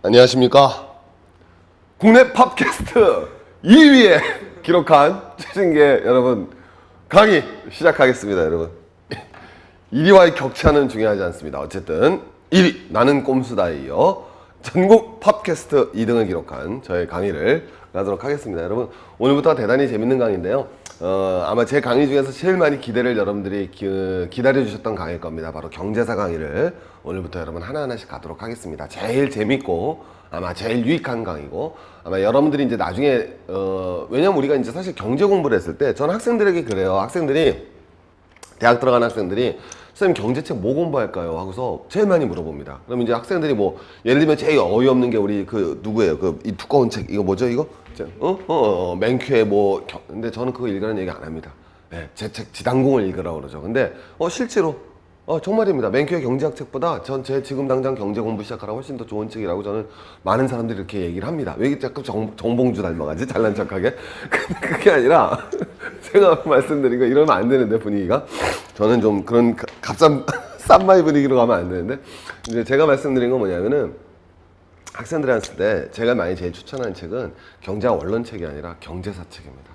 안녕하십니까. 국내 팟캐스트 2위에 기록한 최진계 여러분 강의 시작하겠습니다. 여러분 1위와의 격차는 중요하지 않습니다. 어쨌든 1위 나는 꼼수다에 이어 전국 팟캐스트 2등을 기록한 저의 강의를 하도록 하겠습니다. 여러분 오늘부터 대단히 재밌는 강의인데요. 아마 제 강의 중에서 제일 많이 기대를 여러분들이 기다려주셨던 강의일 겁니다. 바로 경제사 강의를 오늘부터 여러분 하나하나씩 가도록 하겠습니다. 제일 재밌고 아마 제일 유익한 강의고 아마 여러분들이 이제 나중에 왜냐면 우리가 이제 사실 경제 공부를 했을 때 저는 학생들에게 그래요. 학생들이 대학 들어간 학생들이 선생님 경제책 뭐 공부할까요? 하고서 제일 많이 물어봅니다. 그럼 이제 학생들이 뭐 예를 들면 제일 어이없는 게 우리 그 누구예요? 그 이 두꺼운 책 이거 뭐죠 이거? 맨큐의 뭐 근데 저는 그거 읽으라는 얘기 안 합니다. 네, 제 책 지당공을 읽으라고 그러죠. 근데 실제로 정말입니다. 맨큐의 경제학 책보다 전 제 지금 당장 경제 공부 시작하라 훨씬 더 좋은 책이라고 저는 많은 사람들이 이렇게 얘기를 합니다. 왜 이렇게 자꾸 정봉주 닮아가지? 잘난 척하게? 근데 그게 아니라 제가 말씀드린 거 이러면 안 되는데 분위기가 저는 좀 그런 쌈마이 분위기로 가면 안 되는데 이제 제가 말씀드린 건 뭐냐면은 학생들이 했을 때 제가 많이 제일 추천하는 책은 경제학 원론 책이 아니라 경제사 책입니다.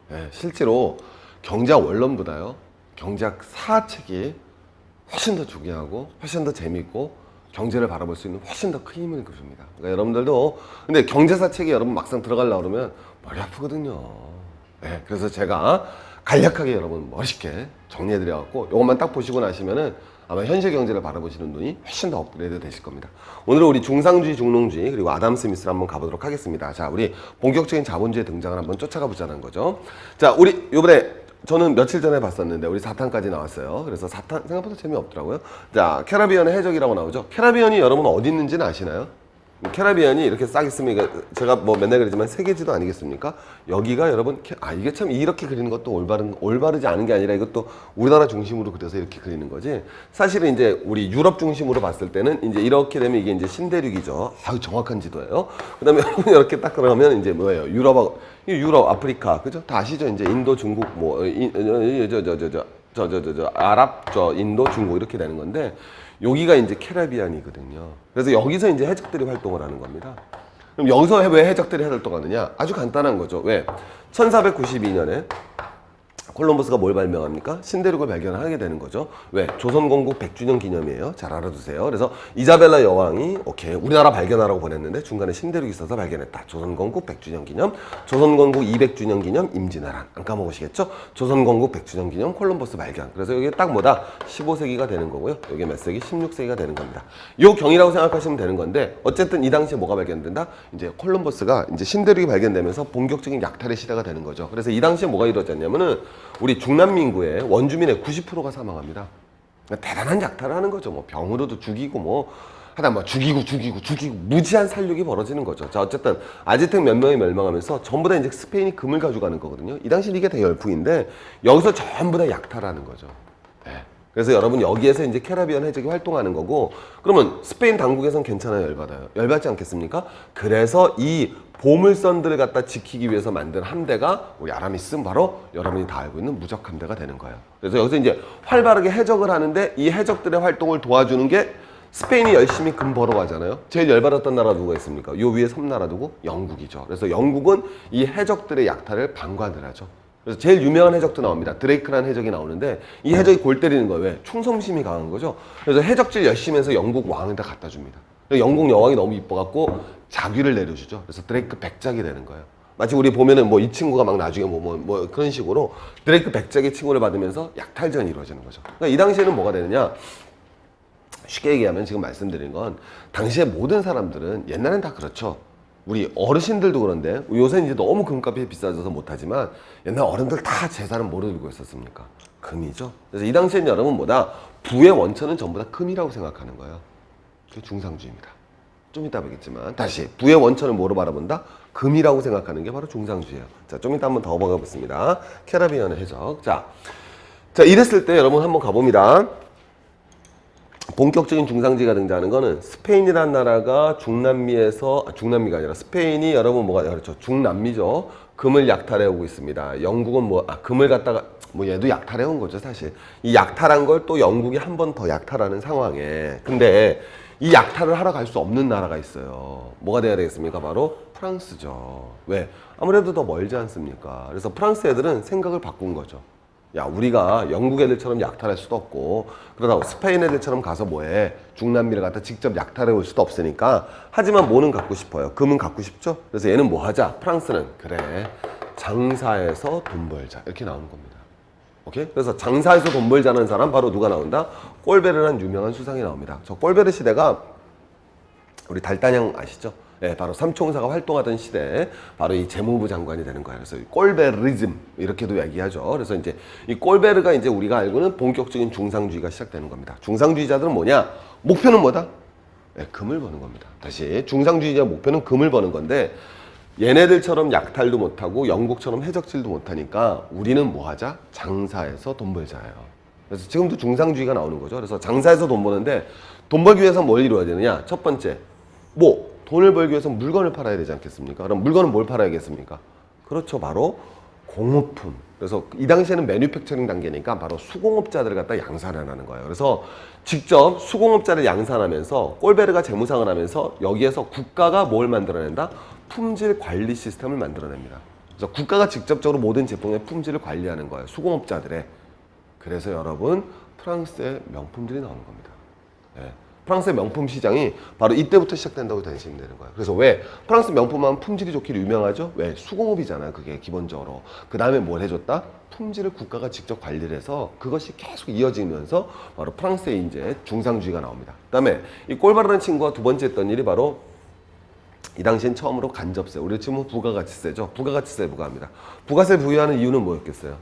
네, 실제로 경제학 원론보다요 경제학 사 책이 훨씬 더 중요하고 훨씬 더 재밌고 경제를 바라볼 수 있는 훨씬 더 큰 힘을 줍니다. 그러니까 여러분들도 근데 경제사 책이 여러분 막상 들어가려고 그러면 머리 아프거든요. 네, 그래서 제가 간략하게 여러분 멋있게 정리해드려갖고 이것만 딱 보시고 나시면은 아마 현실 경제를 바라보시는 눈이 훨씬 더 업그레이드 되실 겁니다. 오늘은 우리 중상주의, 중농주의 그리고 아담 스미스를 한번 가보도록 하겠습니다. 자, 우리 본격적인 자본주의 등장을 한번 쫓아가 보자는 거죠. 자, 우리 요번에 저는 며칠 전에 봤었는데 우리 사탄까지 나왔어요. 그래서 사탄 생각보다 재미없더라고요. 자, 캐리비안의 해적이라고 나오죠. 캐리비안이 여러분 어디 있는지는 아시나요? 캐리비안이 이렇게 싹 있으면 제가 뭐 맨날 그러지만 세계지도 아니겠습니까? 여기가 여러분 이게 참 이렇게 그리는 것도 올바르지 않은 게 아니라 이것도 우리나라 중심으로 그려서 이렇게 그리는 거지. 사실은 이제 우리 유럽 중심으로 봤을 때는 이제 이렇게 되면 이게 이제 신대륙이죠. 아주 정확한 지도예요. 그다음에 이렇게 딱 그러면 이제 뭐예요? 유럽, 아프리카, 그죠? 다 아시죠? 이제 인도, 중국, 아랍, 인도, 중국 이렇게 되는 건데 여기가 이제 캐리비안이거든요. 그래서 여기서 이제 해적들이 활동을 하는 겁니다. 그럼 여기서 왜 해적들이 활동하느냐? 아주 간단한 거죠. 왜? 1492년에 콜럼버스가 뭘 발명합니까? 신대륙을 발견하게 되는 거죠. 왜? 조선건국 100주년 기념이에요. 잘 알아두세요. 그래서 이자벨라 여왕이 우리나라 발견하라고 보냈는데 중간에 신대륙이 있어서 발견했다. 조선건국 100주년 기념, 조선건국 200주년 기념 임진왜란. 안 까먹으시겠죠? 조선건국 100주년 기념 콜럼버스 발견. 그래서 여기 딱 뭐다? 15세기가 되는 거고요. 여기 몇 세기? 16세기가 되는 겁니다. 요 경이라고 생각하시면 되는 건데 어쨌든 이 당시에 뭐가 발견된다? 이제 콜럼버스가 이제 신대륙이 발견되면서 본격적인 약탈의 시대가 되는 거죠. 그래서 이 당시에 뭐가 이루어졌냐면은 우리 중남미 인구의 원주민의 90%가 사망합니다. 그러니까 대단한 약탈을 하는 거죠. 뭐 병으로도 죽이고 죽이고 무지한 살육이 벌어지는 거죠. 자, 어쨌든 아즈텍 몇 명이 멸망하면서 전부 다 이제 스페인이 금을 가져가는 거거든요. 이 당시 이게 대열풍인데 여기서 전부 다 약탈하는 거죠. 네. 그래서 여러분 여기에서 이제 캐리비안 해적이 활동하는 거고 그러면 스페인 당국에선 괜찮아요, 열받아요? 열받지 않겠습니까? 그래서 이 보물선들을 갖다 지키기 위해서 만든 함대가 우리 아라미스 바로 여러분이 다 알고 있는 무적 함대가 되는 거예요. 그래서 여기서 이제 활발하게 해적을 하는데 이 해적들의 활동을 도와주는 게 스페인이 열심히 금 벌어가잖아요. 제일 열받았던 나라 누가 있습니까? 요 위에 섬나라 누구? 영국이죠. 그래서 영국은 이 해적들의 약탈을 방관을 하죠. 그래서 제일 유명한 해적도 나옵니다. 드레이크라는 해적이 나오는데 이 해적이 골 때리는 거예요. 왜? 충성심이 강한 거죠. 그래서 해적질 열심히 해서 영국 왕에다 갖다 줍니다. 영국 여왕이 너무 이뻐갖고 자귀를 내려주죠. 그래서 드레이크 백작이 되는 거예요. 마치 우리 보면은 뭐 이 친구가 막 나중에 뭐 그런 식으로 드레이크 백작의 칭호를 받으면서 약탈전이 이루어지는 거죠. 그러니까 이 당시에는 뭐가 되느냐? 쉽게 얘기하면 지금 말씀드린 건 당시에 모든 사람들은 옛날엔 다 그렇죠. 우리 어르신들도 그런데 요새는 이제 너무 금값이 비싸져서 못하지만 옛날 어른들 다 재산은 뭐로 들고 있었습니까? 금이죠. 그래서 이 당시에는 여러분 뭐다? 부의 원천은 전부 다 금이라고 생각하는 거예요. 그게 중상주의입니다. 좀 이따 보겠지만 다시 부의 원천을 뭐로 바라본다? 금이라고 생각하는 게 바로 중상주의예요. 자, 좀 이따 한번 더 보겠습니다. 캐리비안의 해적. 자, 이랬을 때 여러분 한번 가봅니다. 본격적인 중상주의가 등장하는 거는 스페인이라는 나라가 중남미가 아니라 스페인이 여러분 뭐가 그렇죠? 중남미죠. 금을 약탈해 오고 있습니다. 영국은 금을 갖다가 얘도 약탈해 온 거죠, 사실. 이 약탈한 걸 또 영국이 한 번 더 약탈하는 상황에. 근데 이 약탈을 하러 갈 수 없는 나라가 있어요. 뭐가 돼야 되겠습니까? 바로 프랑스죠. 왜? 아무래도 더 멀지 않습니까? 그래서 프랑스 애들은 생각을 바꾼 거죠. 야, 우리가 영국 애들처럼 약탈할 수도 없고 그러다 스페인 애들처럼 가서 뭐해? 중남미를 갖다 직접 약탈해 올 수도 없으니까 하지만 뭐는 갖고 싶어요? 금은 갖고 싶죠? 그래서 얘는 뭐 하자? 프랑스는 그래 장사해서 돈 벌자 이렇게 나오는 겁니다. 오케이? 그래서 장사해서 돈 벌자는 사람 바로 누가 나온다? 꼴베르란 유명한 수상이 나옵니다. 저 꼴베르 시대가 우리 달단양 아시죠? 네, 바로 삼총사가 활동하던 시대에 바로 이 재무부 장관이 되는 거예요. 그래서 꼴베르즘 이렇게도 얘기하죠. 그래서 이제 이 꼴베르가 이제 우리가 알고는 본격적인 중상주의가 시작되는 겁니다. 중상주의자들은 뭐냐? 목표는 뭐다? 네, 금을 버는 겁니다. 다시 중상주의자 목표는 금을 버는 건데 얘네들처럼 약탈도 못하고 영국처럼 해적질도 못하니까 우리는 뭐 하자? 장사해서 돈 벌자예요. 그래서 지금도 중상주의가 나오는 거죠. 그래서 장사해서 돈 버는데 돈 벌기 위해서 뭘 이루어야 되느냐? 첫 번째, 뭐 돈을 벌기 위해서 물건을 팔아야 되지 않겠습니까? 그럼 물건은 뭘 팔아야겠습니까? 그렇죠. 바로 공업품. 그래서 이 당시에는 매뉴팩처링 단계니까 바로 수공업자들을 갖다 양산하는 거예요. 그래서 직접 수공업자를 양산하면서 꼴베르가 재무상을 하면서 여기에서 국가가 뭘 만들어낸다? 품질 관리 시스템을 만들어냅니다. 그래서 국가가 직접적으로 모든 제품의 품질을 관리하는 거예요. 수공업자들의. 그래서 여러분 프랑스의 명품들이 나오는 겁니다. 네. 프랑스의 명품 시장이 바로 이때부터 시작된다고 되시면 되는 거예요. 그래서 왜 프랑스 명품하면 품질이 좋기로 유명하죠? 왜? 수공업이잖아요. 그게 기본적으로. 그 다음에 뭘 해줬다? 품질을 국가가 직접 관리를 해서 그것이 계속 이어지면서 바로 프랑스의 이제 중상주의가 나옵니다. 그 다음에 이 꼴바르라는 친구가 두 번째 했던 일이 바로 이 당시엔 처음으로 간접세, 우리 지금 부가가치세죠. 부가가치세 부과합니다. 부가세 부여하는 이유는 뭐였겠어요?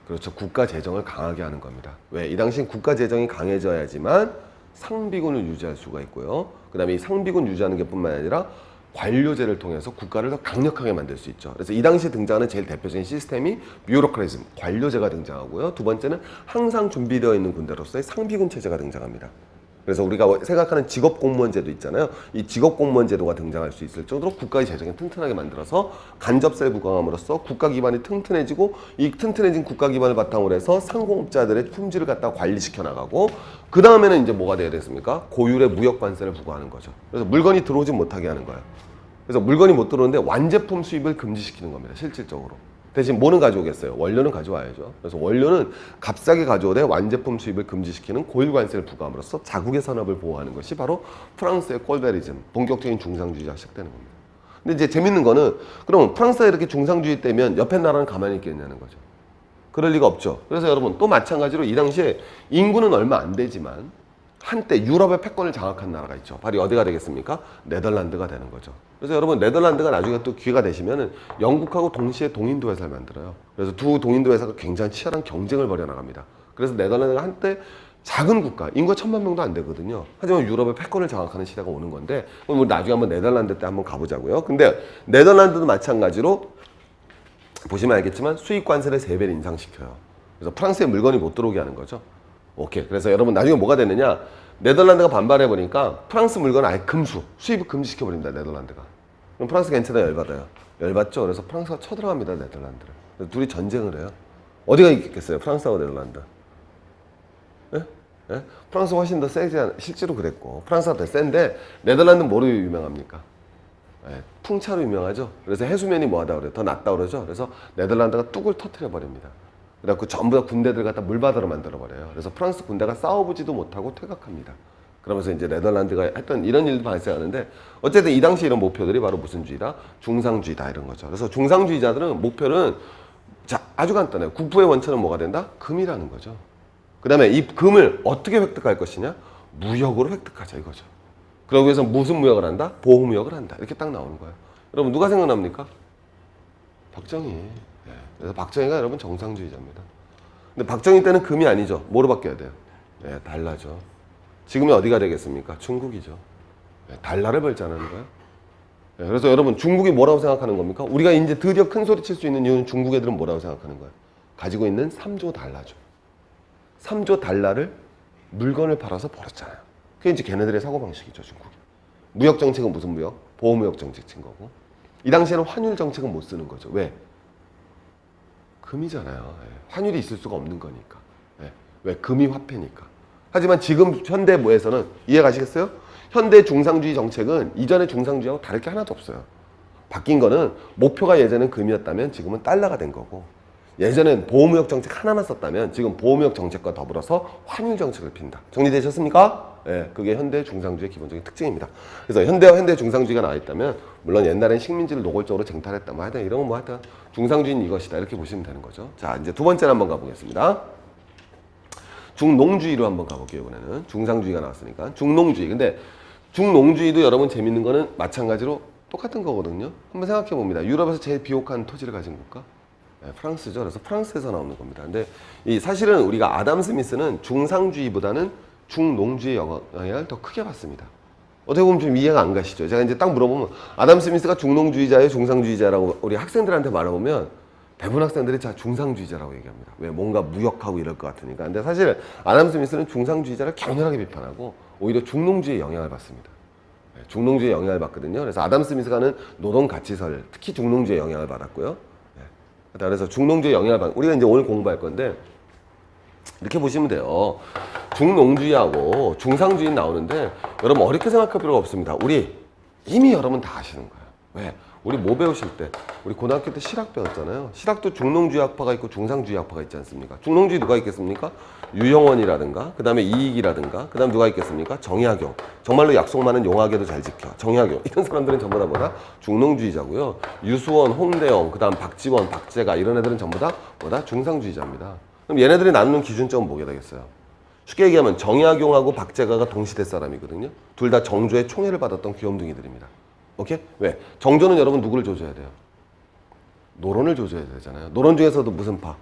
그렇죠. 국가 재정을 강하게 하는 겁니다. 왜? 이 당시엔 국가 재정이 강해져야지만 상비군을 유지할 수가 있고요. 그 다음에 이 상비군 유지하는 게 뿐만 아니라 관료제를 통해서 국가를 더 강력하게 만들 수 있죠. 그래서 이 당시에 등장하는 제일 대표적인 시스템이 뷰로크라즘, 관료제가 등장하고요. 두 번째는 항상 준비되어 있는 군대로서의 상비군 체제가 등장합니다. 그래서 우리가 생각하는 직업공무원제도 있잖아요. 이 직업공무원제도가 등장할 수 있을 정도로 국가의 재정을 튼튼하게 만들어서 간접세를 부과함으로써 국가 기반이 튼튼해지고 이 튼튼해진 국가 기반을 바탕으로 해서 상공업자들의 품질을 갖다 관리시켜 나가고 그 다음에는 이제 뭐가 돼야 되겠습니까? 고율의 무역 관세를 부과하는 거죠. 그래서 물건이 들어오지 못하게 하는 거예요. 그래서 물건이 못 들어오는데 완제품 수입을 금지시키는 겁니다. 실질적으로. 대신 뭐는 가져오겠어요? 원료는 가져와야죠. 그래서 원료는 값싸게 가져오되 완제품 수입을 금지시키는 고율 관세를 부과함으로써 자국의 산업을 보호하는 것이 바로 프랑스의 꼴베리즘, 본격적인 중상주의가 시작되는 겁니다. 근데 이제 재밌는 거는 그럼 프랑스가 이렇게 중상주의 때면 옆에 나라는 가만히 있겠냐는 거죠. 그럴 리가 없죠. 그래서 여러분 또 마찬가지로 이 당시에 인구는 얼마 안 되지만 한때 유럽의 패권을 장악한 나라가 있죠. 바로 어디가 되겠습니까? 네덜란드가 되는 거죠. 그래서 여러분 네덜란드가 나중에 또 기회가 되시면은 영국하고 동시에 동인도 회사를 만들어요. 그래서 두 동인도 회사가 굉장히 치열한 경쟁을 벌여나갑니다. 그래서 네덜란드가 한때 작은 국가, 인구가 1000만 명도 안 되거든요. 하지만 유럽의 패권을 장악하는 시대가 오는 건데 그럼 우리 나중에 한번 네덜란드 때 한번 가보자고요. 근데 네덜란드도 마찬가지로 보시면 알겠지만 수입 관세를 3배를 인상시켜요. 그래서 프랑스에 물건이 못 들어오게 하는 거죠. 오케이. 그래서 여러분 나중에 뭐가 되느냐? 네덜란드가 반발해 보니까 프랑스 물건 아예 금수, 수입을 금지시켜 버립니다. 네덜란드가. 그럼 프랑스 괜찮아요? 열받아요? 열받죠. 그래서 프랑스가 쳐들어갑니다. 네덜란드를. 그래서 둘이 전쟁을 해요. 어디가 있겠어요? 프랑스하고 네덜란드. 예? 예? 프랑스가 훨씬 더 세지 않아요? 실제로 그랬고 프랑스가 더 센데 네덜란드는 뭐로 유명합니까? 예, 풍차로 유명하죠. 그래서 해수면이 뭐하다 그래요? 더 낮다 그러죠. 그래서 네덜란드가 뚝을 터트려 버립니다. 그래갖고 전부 다 군대들 갖다 물바다로 만들어버려요. 그래서 프랑스 군대가 싸워보지도 못하고 퇴각합니다. 그러면서 이제 네덜란드가 했던 이런 일도 발생하는데 어쨌든 이 당시 이런 목표들이 바로 무슨 주의다? 중상주의다 이런 거죠. 그래서 중상주의자들은 목표는 자 아주 간단해요. 국부의 원천은 뭐가 된다? 금이라는 거죠. 그 다음에 이 금을 어떻게 획득할 것이냐? 무역으로 획득하자 이거죠. 그러기 위해서 무슨 무역을 한다? 보호무역을 한다. 이렇게 딱 나오는 거예요. 여러분 누가 생각납니까? 박정희. 그래서 박정희가 여러분 정상주의자입니다. 근데 박정희 때는 금이 아니죠. 뭐로 바뀌어야 돼요? 네, 달러죠. 지금이 어디가 되겠습니까? 중국이죠. 네, 달러를 벌자는 거예요. 네, 그래서 여러분 중국이 뭐라고 생각하는 겁니까? 우리가 이제 드디어 큰 소리 칠 수 있는 이유는 중국 애들은 뭐라고 생각하는 거예요? 가지고 있는 3조 달러죠. 3조 달러를 물건을 팔아서 벌었잖아요. 그게 이제 걔네들의 사고방식이죠, 중국이. 무역 정책은 무슨 무역? 보호무역 정책인 거고. 이 당시에는 환율 정책은 못 쓰는 거죠. 왜? 금이잖아요. 환율이 있을 수가 없는 거니까. 왜? 금이 화폐니까. 하지만 지금 현대무에서는 이해 가시겠어요? 현대 중상주의 정책은 이전의 중상주의하고 다를 게 하나도 없어요. 바뀐 거는 목표가 예전엔 금이었다면 지금은 달러가 된 거고, 예전엔 보호무역 정책 하나만 썼다면 지금 보호무역 정책과 더불어서 환율 정책을 핀다. 정리되셨습니까? 예, 그게 현대 중상주의의 기본적인 특징입니다. 그래서 현대와 현대 중상주의가 나와 있다면, 물론 옛날엔 식민지를 노골적으로 쟁탈했다, 뭐 하여튼 이런 건 뭐 하여튼 중상주의는 이것이다, 이렇게 보시면 되는 거죠. 자, 이제 두 번째로 한번 가보겠습니다. 중농주의로 한번 가볼게요. 이번에는 중상주의가 나왔으니까 중농주의. 근데 중농주의도 여러분 재밌는 거는 마찬가지로 똑같은 거거든요. 한번 생각해 봅니다. 유럽에서 제일 비옥한 토지를 가진 국가? 네, 프랑스죠. 그래서 프랑스에서 나오는 겁니다. 근데 이 사실은 우리가 아담 스미스는 중상주의보다는 중농주의 영향을 더 크게 받습니다. 어떻게 보면 좀 이해가 안 가시죠? 제가 이제 딱 물어보면 아담 스미스가 중농주의자예요, 중상주의자라고 우리 학생들한테 말해보면 대부분 학생들이 자 중상주의자라고 얘기합니다. 왜? 뭔가 무역하고 이럴 것 같으니까. 근데 사실 아담 스미스는 중상주의자를 격렬하게 비판하고 오히려 중농주의의 영향을 받습니다. 네, 중농주의의 영향을 받거든요. 그래서 아담 스미스가 하는 노동 가치설, 특히 중농주의의 영향을 받았고요. 네. 그래서 중농주의의 영향을 받. 우리가 이제 오늘 공부할 건데 이렇게 보시면 돼요. 중농주의하고 중상주의 나오는데 여러분 어렵게 생각할 필요가 없습니다. 우리 이미 여러분 다 아시는 거예요. 왜? 우리 뭐 배우실 때? 우리 고등학교 때 실학 배웠잖아요. 실학도 중농주의 학파가 있고 중상주의 학파가 있지 않습니까? 중농주의 누가 있겠습니까? 유영원이라든가, 그 다음에 이익이라든가, 그 다음 누가 있겠습니까? 정약용. 정말로 약속 많은 용하게도 잘 지켜. 정약용. 이런 사람들은 전부 다 뭐다? 중농주의자고요. 유수원, 홍대영, 그 다음 박지원, 박재가 이런 애들은 전부 다 뭐다? 중상주의자입니다. 그럼 얘네들이 나누는 기준점은 뭐게 되겠어요? 쉽게 얘기하면 정약용하고 박재가가 동시대 사람이거든요. 둘 다 정조의 총애를 받았던 귀염둥이들입니다. 오케이? 왜? 정조는 여러분 누구를 조져야 돼요? 노론을 조져야 되잖아요. 노론 중에서도 무슨 파?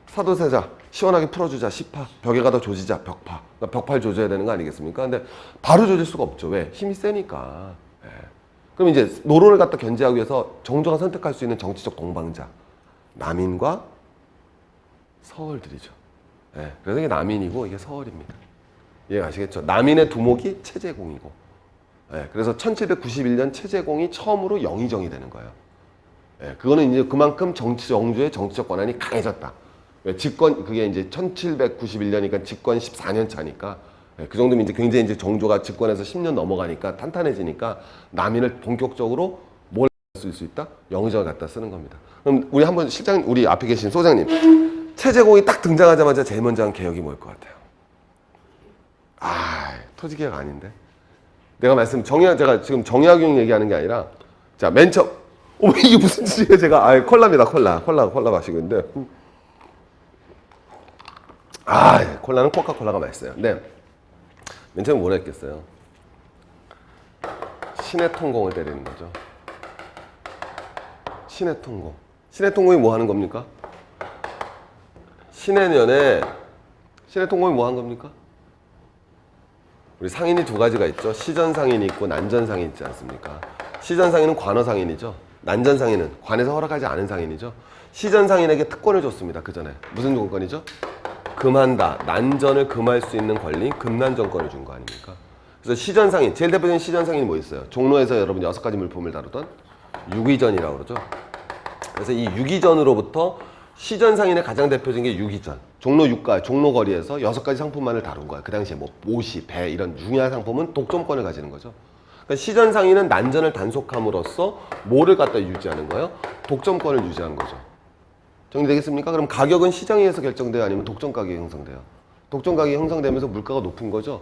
사도세자, 시원하게 풀어주자, 시파. 벽에 가다 조지자, 벽파. 그러니까 벽파를 조져야 되는 거 아니겠습니까? 근데 바로 조질 수가 없죠. 왜? 힘이 세니까. 예. 그럼 이제 노론을 갖다 견제하기 위해서 정조가 선택할 수 있는 정치적 동방자. 남인과 서얼들이죠. 예. 그래서 이게 남인이고 이게 서얼입니다. 이해 가시겠죠? 남인의 두목이 채제공이고. 예, 그래서 1791년 채제공이 처음으로 영의정이 되는 거예요. 예, 그거는 이제 그만큼 정조의 정치적 권한이 강해졌다. 왜? 집권, 그게 이제 1791년이니까 집권 14년 차니까, 예, 그 정도면 이제 굉장히 이제 정조가 집권해서 10년 넘어가니까 탄탄해지니까 남인을 본격적으로 뭘 쓸 수 있다? 영의정을 갖다 쓰는 겁니다. 그럼 우리 한번 실장, 우리 앞에 계신 소장님, 채제공이 딱 등장하자마자 제일 먼저 한 개혁이 뭐일 것 같아요? 아, 토지개혁 아닌데? 내가 제가 지금 정약용 얘기하는 게 아니라, 자, 맨 처음, 이게 무슨 짓이에요, 제가. 콜라입니다, 콜라 마시고 있는데. 콜라는 코카콜라가 맛있어요. 근데, 맨 처음에 뭐라 했겠어요? 신의 통공을 때리는 거죠. 신의 통공. 신의 통공이 뭐 하는 겁니까? 신의 통공이 뭐 하는 겁니까? 우리 상인이 두 가지가 있죠. 시전상인이 있고 난전상인이 있지 않습니까? 시전상인은 관어상인이죠. 난전상인은 관에서 허락하지 않은 상인이죠. 시전상인에게 특권을 줬습니다. 그 전에. 무슨 조건이죠? 금한다. 난전을 금할 수 있는 권리, 금난전권을 준 거 아닙니까? 그래서 시전상인, 제일 대표적인 시전상인이 뭐 있어요? 종로에서 여러분 6가지 물품을 다루던 유기전이라고 그러죠. 그래서 이 유기전으로부터 시전상인의 가장 대표적인 게 유기전. 종로 유가, 종로 거리에서 6가지 상품만을 다룬 거야. 그 당시에 뭐 옷이, 배 이런 중요한 상품은 독점권을 가지는 거죠. 그러니까 시전상인은 난전을 단속함으로써 뭐를 갖다 유지하는 거예요? 독점권을 유지하는 거죠. 정리되겠습니까? 그럼 가격은 시장에 의해서 결정돼요? 아니면 독점 가격이 형성돼요? 독점 가격이 형성되면서 물가가 높은 거죠.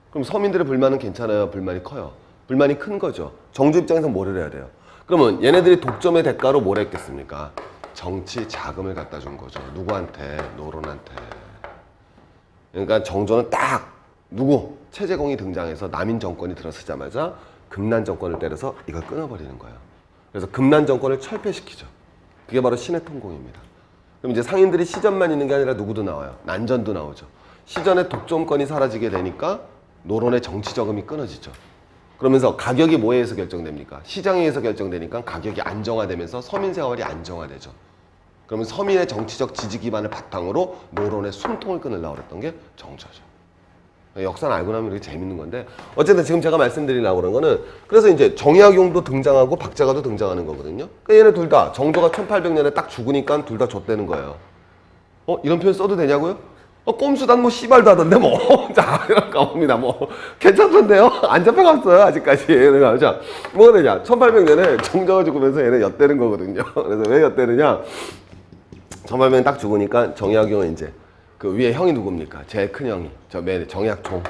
그럼 서민들의 불만은 괜찮아요? 불만이 커요? 불만이 큰 거죠. 정주 입장에서 뭐를 해야 돼요? 그러면 얘네들이 독점의 대가로 뭘 했겠습니까? 정치 자금을 갖다 준 거죠. 누구한테? 노론한테. 그러니까 정조는 딱 누구? 채제공이 등장해서 남인 정권이 들어서자마자 금난 정권을 때려서 이걸 끊어버리는 거예요. 그래서 금난 정권을 철폐시키죠. 그게 바로 신의 통공입니다. 그럼 이제 상인들이 시전만 있는 게 아니라 누구도 나와요. 난전도 나오죠. 시전의 독점권이 사라지게 되니까 노론의 정치 저금이 끊어지죠. 그러면서 가격이 뭐에 의해서 결정됩니까? 시장에 의해서 결정되니까 가격이 안정화되면서 서민 생활이 안정화되죠. 그러면 서민의 정치적 지지 기반을 바탕으로 노론의 숨통을 끊으려고 했던 게 정조죠. 역사는 알고 나면 이렇게 재밌는 건데, 어쨌든 지금 제가 말씀드리려고 그런 거는, 그래서 이제 정약용도 등장하고 박재가도 등장하는 거거든요. 그러니까 얘네 둘 다 정조가 1800년에 딱 죽으니까 둘 다 좆되는 거예요. 이런 표현 써도 되냐고요? 꼼수단 뭐 씨발도 하던데 뭐. 자, 이런 거 봅니다. 뭐 괜찮던데요? 안 잡혀갔어요 아직까지. 자, 뭐가 되냐? 1800년에 정자가 죽으면서 얘네 엿대는 거거든요. 그래서 왜 엿대느냐? 1800년 딱 죽으니까 정약용은 이제 그 위에 형이 누굽니까? 제일 큰 형이 저 맨 정약종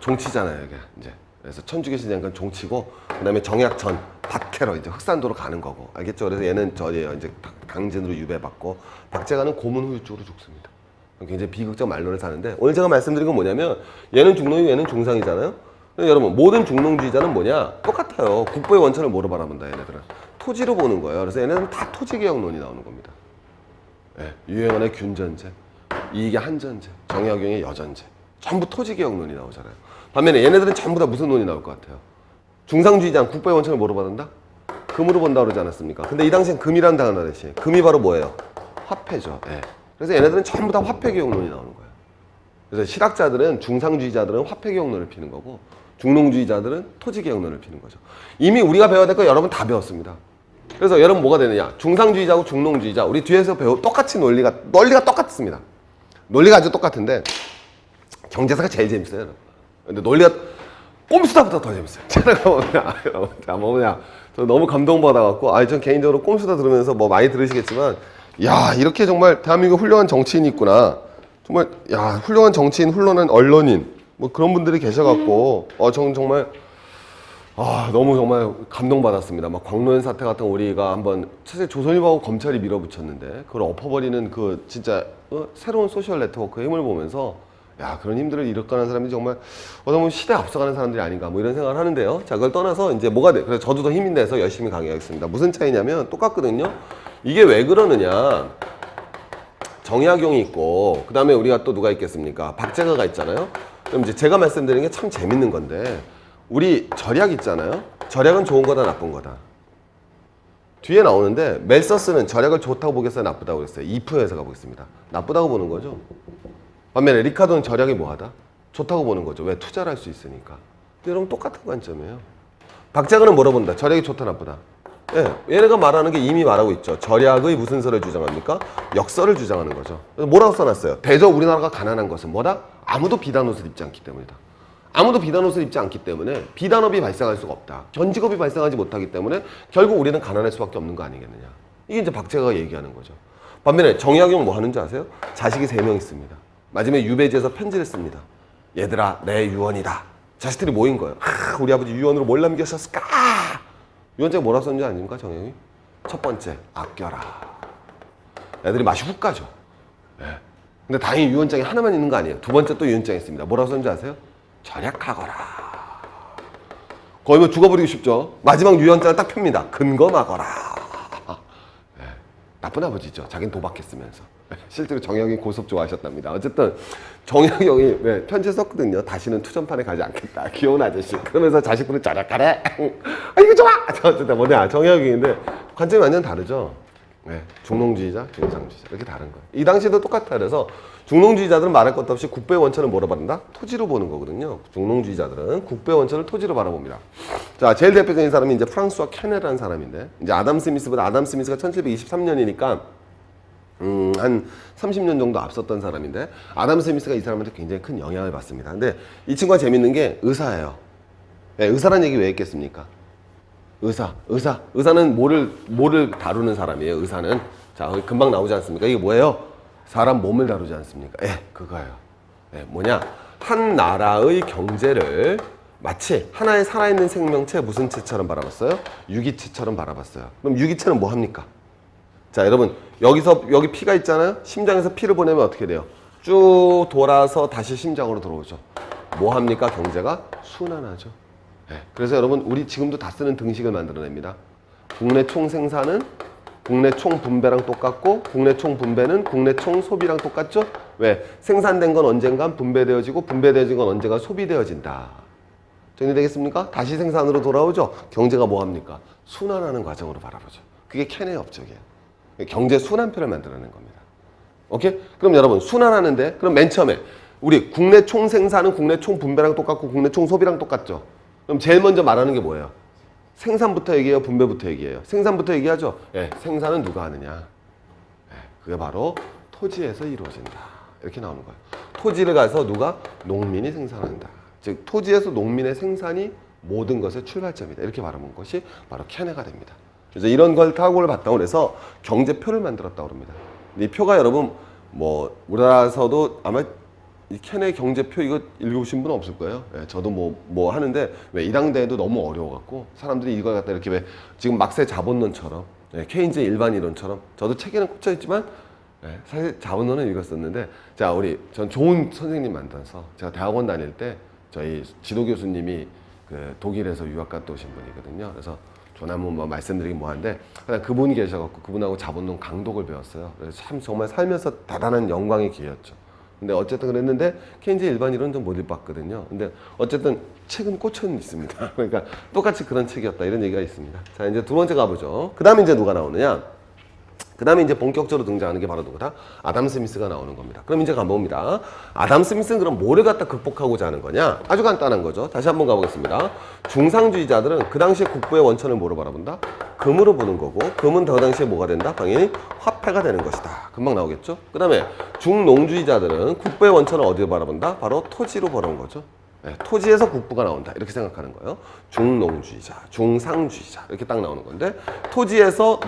종치잖아요 이게 이제. 그래서 천주교시대니까 종치고 그다음에 정약전 박해로 이제 흑산도로 가는 거고 알겠죠? 그래서 얘는 저예요 이제 강진으로 유배받고 박제가는 고문후유증으로 죽습니다. 굉장히 비극적 말로를 사는데 오늘 제가 말씀드린 건 뭐냐면 얘는 중농이고 얘는 중상이잖아요. 여러분 모든 중농주의자는 뭐냐? 똑같아요. 국보의 원천을 뭐로 바라본다 얘네들은 토지로 보는 거예요. 그래서 얘네는 다 토지개혁론이 나오는 겁니다. 네, 유행원의 균전제, 이익의 한전제, 정약용의 여전제 전부 토지개혁론이 나오잖아요. 반면에 얘네들은 전부 다 무슨 논이 나올 것 같아요? 중상주의자 국보의 원천을 뭐로 받는다? 금으로 본다 그러지 않았습니까? 근데 이 당시엔 금이란 단어 대신 금이 바로 뭐예요? 화폐죠. 네. 그래서 얘네들은 전부 다 화폐개혁론이 나오는 거예요. 그래서 실학자들은 중상주의자들은 화폐개혁론을 피는 거고 중농주의자들은 토지개혁론을 피는 거죠. 이미 우리가 배워야 될 거 여러분 다 배웠습니다. 그래서 여러분 뭐가 되느냐? 중상주의자하고 중농주의자 우리 뒤에서 똑같이 논리가 똑같습니다. 논리가 아주 똑같은데 경제사가 제일 재밌어요. 여러분. 근데 논리가 꼼수다보다 더 재밌어요. 자, 뭐냐? 저 너무 감동받아갖고, 전 개인적으로 꼼수다 들으면서 뭐 많이 들으시겠지만, 야, 이렇게 정말 대한민국 훌륭한 정치인이 있구나. 정말, 야, 훌륭한 정치인, 훌륭한 언론인, 뭐 그런 분들이 계셔갖고, 정말, 너무 정말 감동받았습니다. 막 광로연 사태 같은 거 우리가 한번 사실 조선일보하고 검찰이 밀어붙였는데, 그걸 엎어버리는 그 진짜 새로운 소셜 네트워크의 힘을 보면서, 야, 그런 힘들을 이끌어가는 사람들이 정말 너무 시대에 앞서가는 사람들이 아닌가 뭐 이런 생각을 하는데요. 자, 그걸 떠나서 이제 뭐가 돼? 그래서 저도 더 힘이 내서 열심히 강의하겠습니다. 무슨 차이냐면 똑같거든요. 이게 왜 그러느냐? 정약용이 있고 그 다음에 우리가 또 누가 있겠습니까? 박제가가 있잖아요. 그럼 이제 제가 말씀드리는 게 참 재밌는 건데 우리 절약 있잖아요. 절약은 좋은 거다 나쁜 거다. 뒤에 나오는데 멜서스는 절약을 좋다고 보겠어요, 나쁘다고 그랬어요. 이프 해석가 보겠습니다. 나쁘다고 보는 거죠. 반면에 리카도는 절약이 뭐하다? 좋다고 보는 거죠. 왜? 투자를 할 수 있으니까. 근데 여러분 똑같은 관점이에요. 박자근은 뭐라 본다? 절약이 좋다 나쁘다? 예, 얘네가 말하는 게 이미 말하고 있죠. 절약의 무슨 설을 주장합니까? 역설을 주장하는 거죠. 그래서 뭐라고 써놨어요? 대저 우리나라가 가난한 것은 뭐다? 아무도 비단 옷을 입지 않기 때문이다. 아무도 비단 옷을 입지 않기 때문에 비단업이 발생할 수가 없다. 전직업이 발생하지 못하기 때문에 결국 우리는 가난할 수밖에 없는 거 아니겠느냐. 이게 이제 박제가가 얘기하는 거죠. 반면에 정약용 뭐 하는지 아세요? 자식이 3명 있습니다. 마지막에 유배지에서 편지를 씁니다. 얘들아, 내 유언이다. 자식들이 모인 거예요. 우리 아버지 유언으로 뭘 남기셨을까? 유언장에 뭐라 썼는지 아닙니까, 정영이? 첫 번째, 아껴라. 애들이 맛이 훅 가죠. 네. 근데 다행히 유언장에 하나만 있는 거 아니에요. 두 번째 또 유언장에 있습니다. 뭐라고 썼는지 아세요? 절약하거라. 거의 뭐 죽어버리고 싶죠. 마지막 유언장을 딱 펴니다. 근검하거라. 네. 나쁜 아버지죠. 자기는 도박했으면서. 실제로 정약용이 고속 좋아하셨답니다. 어쨌든 정약용이 편지 썼거든요. 다시는 투전판에 가지 않겠다. 귀여운 아저씨. 그러면서 자식분을 절약하래. 이거 좋아. 어쨌든 뭐냐 정약용인데 관점이 완전 다르죠. 네, 중농주의자, 중상주의자 이렇게 다른 거예요. 이 당시에도 똑같아. 그래서 중농주의자들은 말할 것도 없이 국부의 원천을 뭐로 바란다? 토지로 보는 거거든요. 중농주의자들은 국부의 원천을 토지로 바라봅니다. 자, 제일 대표적인 사람이 이제 프랑스와 캐네라는 사람인데 이제 아담 스미스가 1723년이니까 한 30년 정도 앞섰던 사람인데 아담 스미스가 이 사람한테 굉장히 큰 영향을 받습니다. 근데 이 친구가 재밌는 게 의사예요. 네, 의사란 얘기 왜 했겠습니까? 의사는 뭐를 다루는 사람이에요. 의사는 자 금방 나오지 않습니까? 이게 뭐예요? 사람 몸을 다루지 않습니까? 그거예요. 뭐냐? 한 나라의 경제를 마치 하나의 살아있는 생명체 무슨 체처럼 바라봤어요? 유기체처럼 바라봤어요. 그럼 유기체는 뭐 합니까? 자, 여러분 여기 피가 있잖아요. 심장에서 피를 보내면 어떻게 돼요? 쭉 돌아서 다시 심장으로 들어오죠. 뭐 합니까? 경제가 순환하죠. 그래서 여러분 우리 지금도 다 쓰는 등식을 만들어냅니다. 국내 총 생산은 국내 총 분배랑 똑같고 국내 총 분배는 국내 총 소비랑 똑같죠? 왜? 생산된 건 언젠간 분배되어지고 분배되어진 건 언젠가 소비되어진다. 정리되겠습니까? 다시 생산으로 돌아오죠? 경제가 뭐 합니까? 순환하는 과정으로 바라보죠. 그게 캔의 업적이에요. 경제 순환표를 만들어낸 겁니다. 오케이? 그럼 여러분 순환하는데 그럼 맨 처음에 우리 국내 총 생산은 국내 총 분배랑 똑같고 국내 총 소비랑 똑같죠? 그럼 제일 먼저 말하는 게 뭐예요? 생산부터 얘기해요? 분배부터 얘기해요? 생산부터 얘기하죠? 생산은 누가 하느냐? 그게 바로 토지에서 이루어진다. 이렇게 나오는 거예요. 토지를 가서 누가? 농민이 생산한다. 즉 토지에서 농민의 생산이 모든 것의 출발점이다. 이렇게 말하는 것이 바로 캔해가 됩니다. 그래서 이런 걸 타고를 바탕으로 해서 경제표를 만들었다고 합니다. 이 표가 여러분 뭐 우리나라에서도 아마 이 캔의 경제표 이거 읽어보신 분은 없을 거예요. 예, 저도 뭐 하는데 왜 1학년에도 너무 어려워갖고 사람들이 이걸 갖다 이렇게 왜 지금 막세 자본론처럼 예, 케인즈의 일반이론처럼 저도 책에는 꽂혀 있지만 예, 사실 자본론은 읽었었는데 자 전 좋은 선생님 만나서 제가 대학원 다닐 때 저희 지도 교수님이 그 독일에서 유학 갔다 오신 분이거든요. 그래서 조나무 뭐 말씀드리기 뭐한데 그분이 계셔갖고 그분하고 자본론 강독을 배웠어요. 그래서 참 정말 살면서 대단한 영광의 기회였죠. 근데 어쨌든 그랬는데 케인즈 일반이론 좀 못 읽었거든요. 근데 어쨌든 책은 꽂혀 있습니다. 그러니까 똑같이 그런 책이었다 이런 얘기가 있습니다. 자 이제 두 번째 가보죠. 그 다음에 이제 누가 나오느냐? 그 다음에 이제 본격적으로 등장하는 게 바로 누구다? 아담 스미스가 나오는 겁니다. 그럼 이제 가봅니다. 아담 스미스는 그럼 뭐를 갖다 극복하고자 하는 거냐? 아주 간단한 거죠. 다시 한번 가보겠습니다. 중상주의자들은 그 당시에 국부의 원천을 뭐로 바라본다? 금으로 보는 거고, 금은 그 당시에 뭐가 된다? 당연히 화폐가 되는 것이다. 금방 나오겠죠? 그 다음에 중농주의자들은 국부의 원천을 어디로 바라본다? 바로 토지로 바라본 거죠. 네, 토지에서 국부가 나온다 이렇게 생각하는 거예요. 중농주의자, 중상주의자 이렇게 딱 나오는 건데 토지에서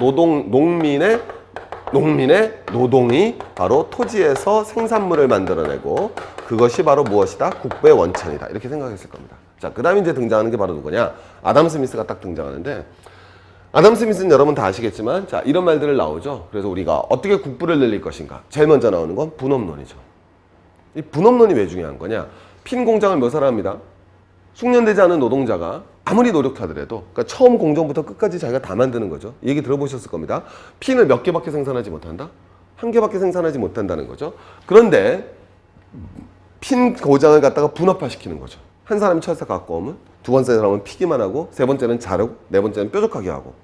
농민의 노동이 바로 토지에서 생산물을 만들어내고 그것이 바로 무엇이다? 국부의 원천이다 이렇게 생각했을 겁니다. 자, 그 다음에 이제 등장하는 게 바로 누구냐? 아담 스미스가 딱 등장하는데 아담 스미스는 여러분 다 아시겠지만 자 이런 말들을 나오죠. 그래서 우리가 어떻게 국부를 늘릴 것인가? 제일 먼저 나오는 건 분업론이죠. 이 분업론이 왜 중요한 거냐? 핀 공장을 몇 사람입니다. 숙련되지 않은 노동자가 아무리 노력하더라도 그러니까 처음 공정부터 끝까지 자기가 다 만드는 거죠. 이 얘기 들어보셨을 겁니다. 핀을 몇 개밖에 생산하지 못한다? 한 개밖에 생산하지 못한다는 거죠. 그런데 핀 고장을 갖다가 분업화시키는 거죠. 한 사람이 철사 갖고 오면 두 번째 사람은 피기만 하고 세 번째는 자르고 네 번째는 뾰족하게 하고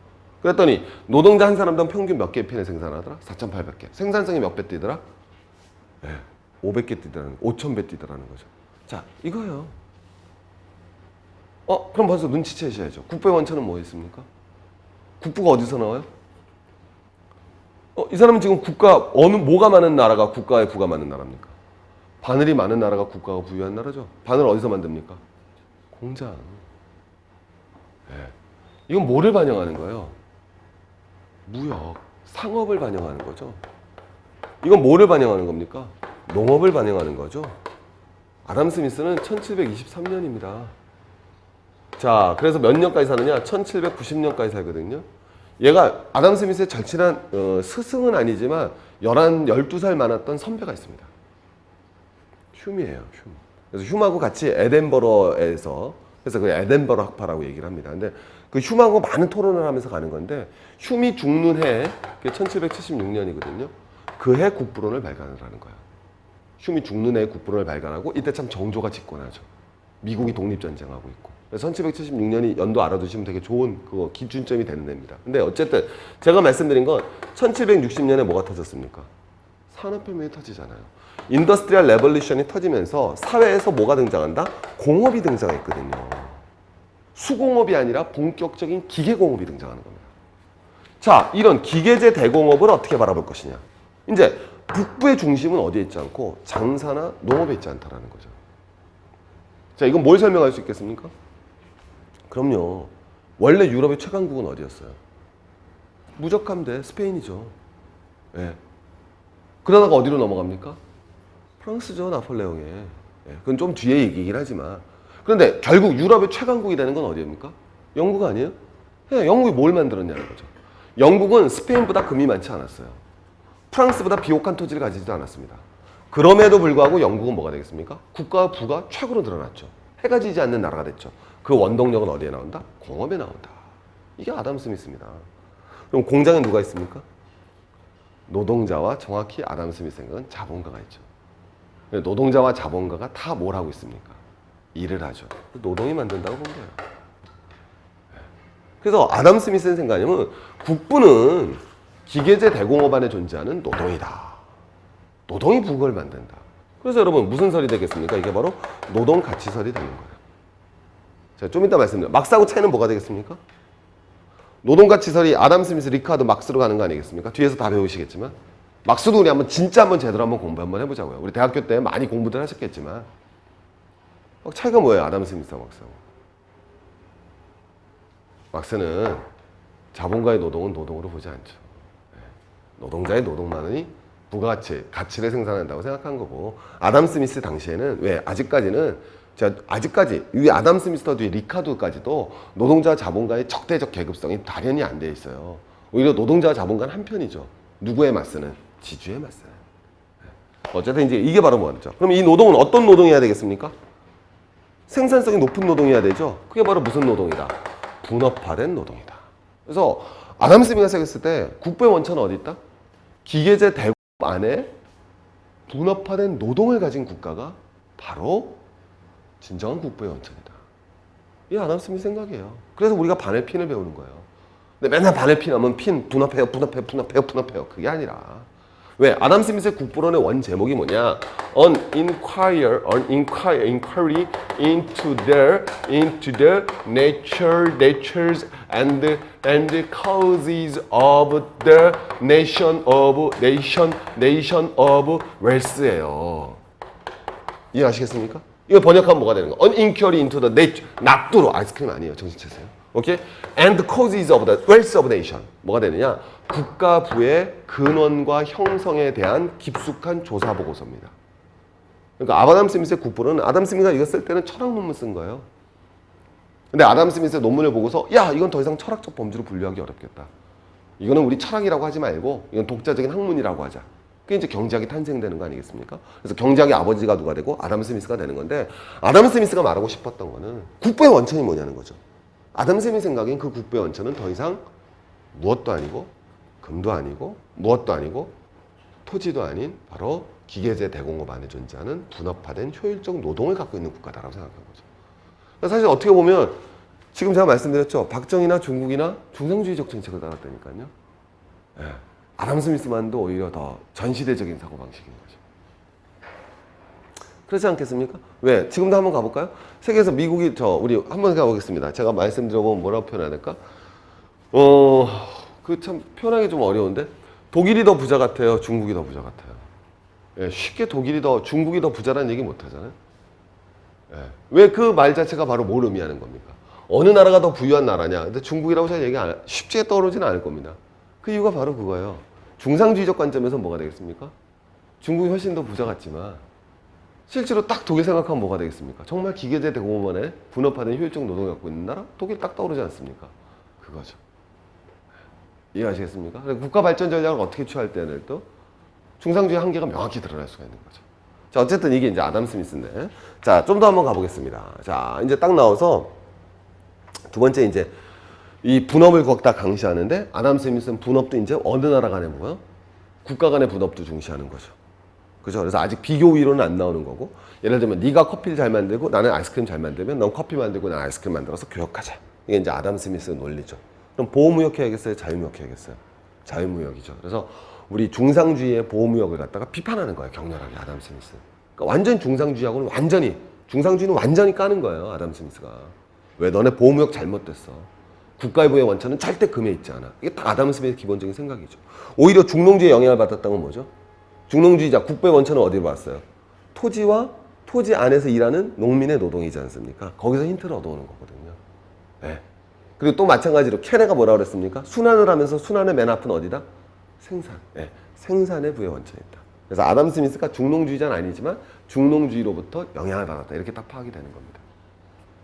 그랬더니 노동자 한 사람당 평균 몇 개의 핀을 생산하더라? 4,800개. 생산성이 몇 배 뛰더라? 네, 500개 뛰더라는 5,000배 뛰더라는 거죠. 자, 이거예요. 그럼 벌써 눈치채셔야죠. 국부의 원천은 뭐였습니까? 국부가 어디서 나와요? 이 사람은 지금 뭐가 많은 나라가 국가의 부가 많은 나라입니까? 바늘이 많은 나라가 국가가 부유한 나라죠. 바늘 어디서 만듭니까? 공장. 네. 이건 뭐를 반영하는 거예요? 무역, 상업을 반영하는 거죠. 이건 뭐를 반영하는 겁니까? 농업을 반영하는 거죠. 아담 스미스는 1723년입니다. 자, 그래서 몇 년까지 사느냐? 1790년까지 살거든요. 얘가 아담 스미스의 절친한 스승은 아니지만 12살 많았던 선배가 있습니다. 흉이에요, 흉. 그래서 흉하고 같이 에덴버러에서 그래서 그 에덴버러 학파라고 얘기를 합니다. 근데 그 흉하고 많은 토론을 하면서 가는 건데 흉이 죽는 해, 그게 1776년이거든요. 그 해 국부론을 발간을 하는 거예요. 흉이 죽는 해 국부론을 발간하고 이때 참 정조가 집권하죠. 미국이 독립전쟁하고 있고. 그래서 1776년이 연도 알아두시면 되게 좋은 그거 기준점이 되는 해입니다. 근데 어쨌든 제가 말씀드린 건 1760년에 뭐가 터졌습니까? 산업혁명이 터지잖아요. 인더스트리얼 레볼루션이 터지면서 사회에서 뭐가 등장한다? 공업이 등장했거든요. 수공업이 아니라 본격적인 기계공업이 등장하는 겁니다. 자, 이런 기계제 대공업을 어떻게 바라볼 것이냐? 이제 북부의 중심은 어디에 있지 않고 장사나 농업에 있지 않다라는 거죠. 자, 이건 뭘 설명할 수 있겠습니까? 그럼요. 원래 유럽의 최강국은 어디였어요? 무적함대 스페인이죠. 예. 그러다가 어디로 넘어갑니까? 프랑스죠, 나폴레옹에. 예. 그건 좀 뒤에 얘기긴 하지만. 그런데 결국 유럽의 최강국이 되는 건 어디입니까? 영국 아니에요? 예, 영국이 뭘 만들었냐는 거죠. 영국은 스페인보다 금이 많지 않았어요. 프랑스보다 비옥한 토지를 가지지도 않았습니다. 그럼에도 불구하고 영국은 뭐가 되겠습니까? 국가와 부가 최고로 드러났죠. 해가 지지 않는 나라가 됐죠. 그 원동력은 어디에 나온다? 공업에 나온다. 이게 아담 스미스입니다. 그럼 공장에 누가 있습니까? 노동자와 정확히 아담 스미스 생각은 자본가가 있죠. 노동자와 자본가가 다 뭘 하고 있습니까? 일을 하죠. 노동이 만든다고 본 거예요. 그래서 아담 스미스의 생각이면 국부는 기계제 대공업 안에 존재하는 노동이다. 노동이 부를 만든다. 그래서 여러분 무슨 설이 되겠습니까? 이게 바로 노동 가치설이 되는 거예요. 자, 좀 이따 말씀드려요. 막스하고 채는 뭐가 되겠습니까? 노동 가치설이 아담 스미스, 리카드, 막스로 가는 거 아니겠습니까? 뒤에서 다 배우시겠지만. 막스도 우리 진짜 한번 제대로 한번 공부 한번 해보자고요. 우리 대학교 때 많이 공부들 하셨겠지만 차이가 뭐예요? 아담 스미스와 막스하고. 막스는 자본가의 노동은 노동으로 보지 않죠. 노동자의 노동만이 부가가치, 가치를 생산한다고 생각한 거고, 아담 스미스 당시에는 왜 아직까지는 아직까지 이 아담 스미스와 뒤에 리카르도까지도 노동자와 자본가의 적대적 계급성이 발현이 안 돼 있어요. 오히려 노동자와 자본가는 한편이죠. 누구에 맞서는? 지주에 맞서는. 어쨌든 이제 이게 바로 뭐죠? 그럼 이 노동은 어떤 노동이어야 되겠습니까? 생산성이 높은 노동이어야 되죠. 그게 바로 무슨 노동이다? 분업화된 노동이다. 그래서 아담 스미스가 생각했을 때 국부의 원천은 어디 있다? 기계제 대국 안에 분업화된 노동을 가진 국가가 바로 진정한 국부의 원천이다. 이게 아담 스미스 생각이에요. 그래서 우리가 바넬 핀을 배우는 거예요. 근데 맨날 바넬 핀 하면 핀 분업해요, 분업해요, 분업해요, 분업해요. 그게 아니라 왜? 아담 스미스의 국부론의 원 제목이 뭐냐? An inquiry into the natures and causes of the nation of wealth예요. 이해하시겠습니까? 이거 번역하면 뭐가 되는 거? An inquiry into the nature. 낙도로 아이스크림 아니에요. 정신 차세요. 오케이? And the causes of the wealth of nation. 뭐가 되느냐? 국가부의 근원과 형성에 대한 깊숙한 조사 보고서입니다. 그러니까 아담 스미스의 국부는 아담 스미스가 이거 쓸 때는 철학 논문 쓴 거예요. 근데 아담 스미스의 논문을 보고서 야, 이건 더 이상 철학적 범주로 분류하기 어렵겠다. 이거는 우리 철학이라고 하지 말고 이건 독자적인 학문이라고 하자. 그게 이제 경제학이 탄생되는 거 아니겠습니까? 그래서 경제학의 아버지가 누가 되고 아담 스미스가 되는 건데, 아담 스미스가 말하고 싶었던 거는 국부의 원천이 뭐냐는 거죠. 아담 스미스 생각엔 그 국부의 원천은 더 이상 무엇도 아니고 금도 아니고 무엇도 아니고 토지도 아닌 바로 기계제 대공업 안에 존재하는 분업화된 효율적 노동을 갖고 있는 국가다라고 생각한 거죠. 사실 어떻게 보면 지금 제가 말씀드렸죠. 박정희나 중국이나 중상주의적 정책을 따랐다니까요. 예. 아담 스미스만도 오히려 더 전시대적인 사고방식인 거죠. 그렇지 않겠습니까? 왜? 지금도 한번 가볼까요? 세계에서 미국이 우리 한번 가보겠습니다. 제가 말씀드려보면 뭐라고 표현해야 될까? 그 참 표현하기 좀 어려운데, 독일이 더 부자 같아요? 중국이 더 부자 같아요? 예, 쉽게 중국이 더 부자라는 얘기 못 하잖아요? 예. 왜 그 말 자체가 바로 뭘 의미하는 겁니까? 어느 나라가 더 부유한 나라냐? 근데 중국이라고 제가 얘기 쉽게 떠오르지는 않을 겁니다. 그 이유가 바로 그거예요. 중상주의적 관점에서 뭐가 되겠습니까? 중국이 훨씬 더 부자 같지만 실제로 딱 독일 생각하면 뭐가 되겠습니까? 정말 기계제 대공업원에 분업화된 효율적 노동을 갖고 있는 나라? 독일 딱 떠오르지 않습니까? 그거죠. 이해하시겠습니까? 국가 발전 전략을 어떻게 취할 때는 또 중상주의 한계가 명확히 드러날 수가 있는 거죠. 자, 어쨌든 이게 이제 아담 스미스인데, 자, 좀 더 한번 가보겠습니다. 자, 이제 딱 나와서 두 번째 이제 이 분업을 거기다 강시하는데, 아담 스미스는 분업도 이제 어느 나라 간에 뭐야? 국가 간의 분업도 중시하는 거죠. 그죠? 그래서 아직 비교 위로는 안 나오는 거고, 예를 들면 네가 커피를 잘 만들고 나는 아이스크림 잘 만들면 넌 커피 만들고 난 아이스크림 만들어서 교역하자. 이게 이제 아담 스미스의 논리죠. 그럼 보호무역 해야겠어요? 자유무역 해야겠어요? 자유무역이죠. 그래서 우리 중상주의의 보호무역을 갖다가 비판하는 거예요. 격렬하게 아담 스미스. 그러니까 완전 중상주의하고는 중상주의는 완전히 까는 거예요. 아담 스미스가. 왜? 너네 보호무역 잘못됐어. 국가의 원천은 절대 금에 있지 않아. 이게 다 아담 스미스의 기본적인 생각이죠. 오히려 중농주의에 영향을 받았던 건 뭐죠? 중농주의자, 국부의 원천은 어디로 왔어요? 토지와 토지 안에서 일하는 농민의 노동이지 않습니까? 거기서 힌트를 얻어오는 거거든요. 네. 그리고 또 마찬가지로 케네가 뭐라고 그랬습니까? 순환을 하면서 순환의 맨 앞은 어디다? 생산. 네. 생산의 부의 원천이 있다. 그래서 아담 스미스가 중농주의자는 아니지만 중농주의로부터 영향을 받았다. 이렇게 딱 파악이 되는 겁니다.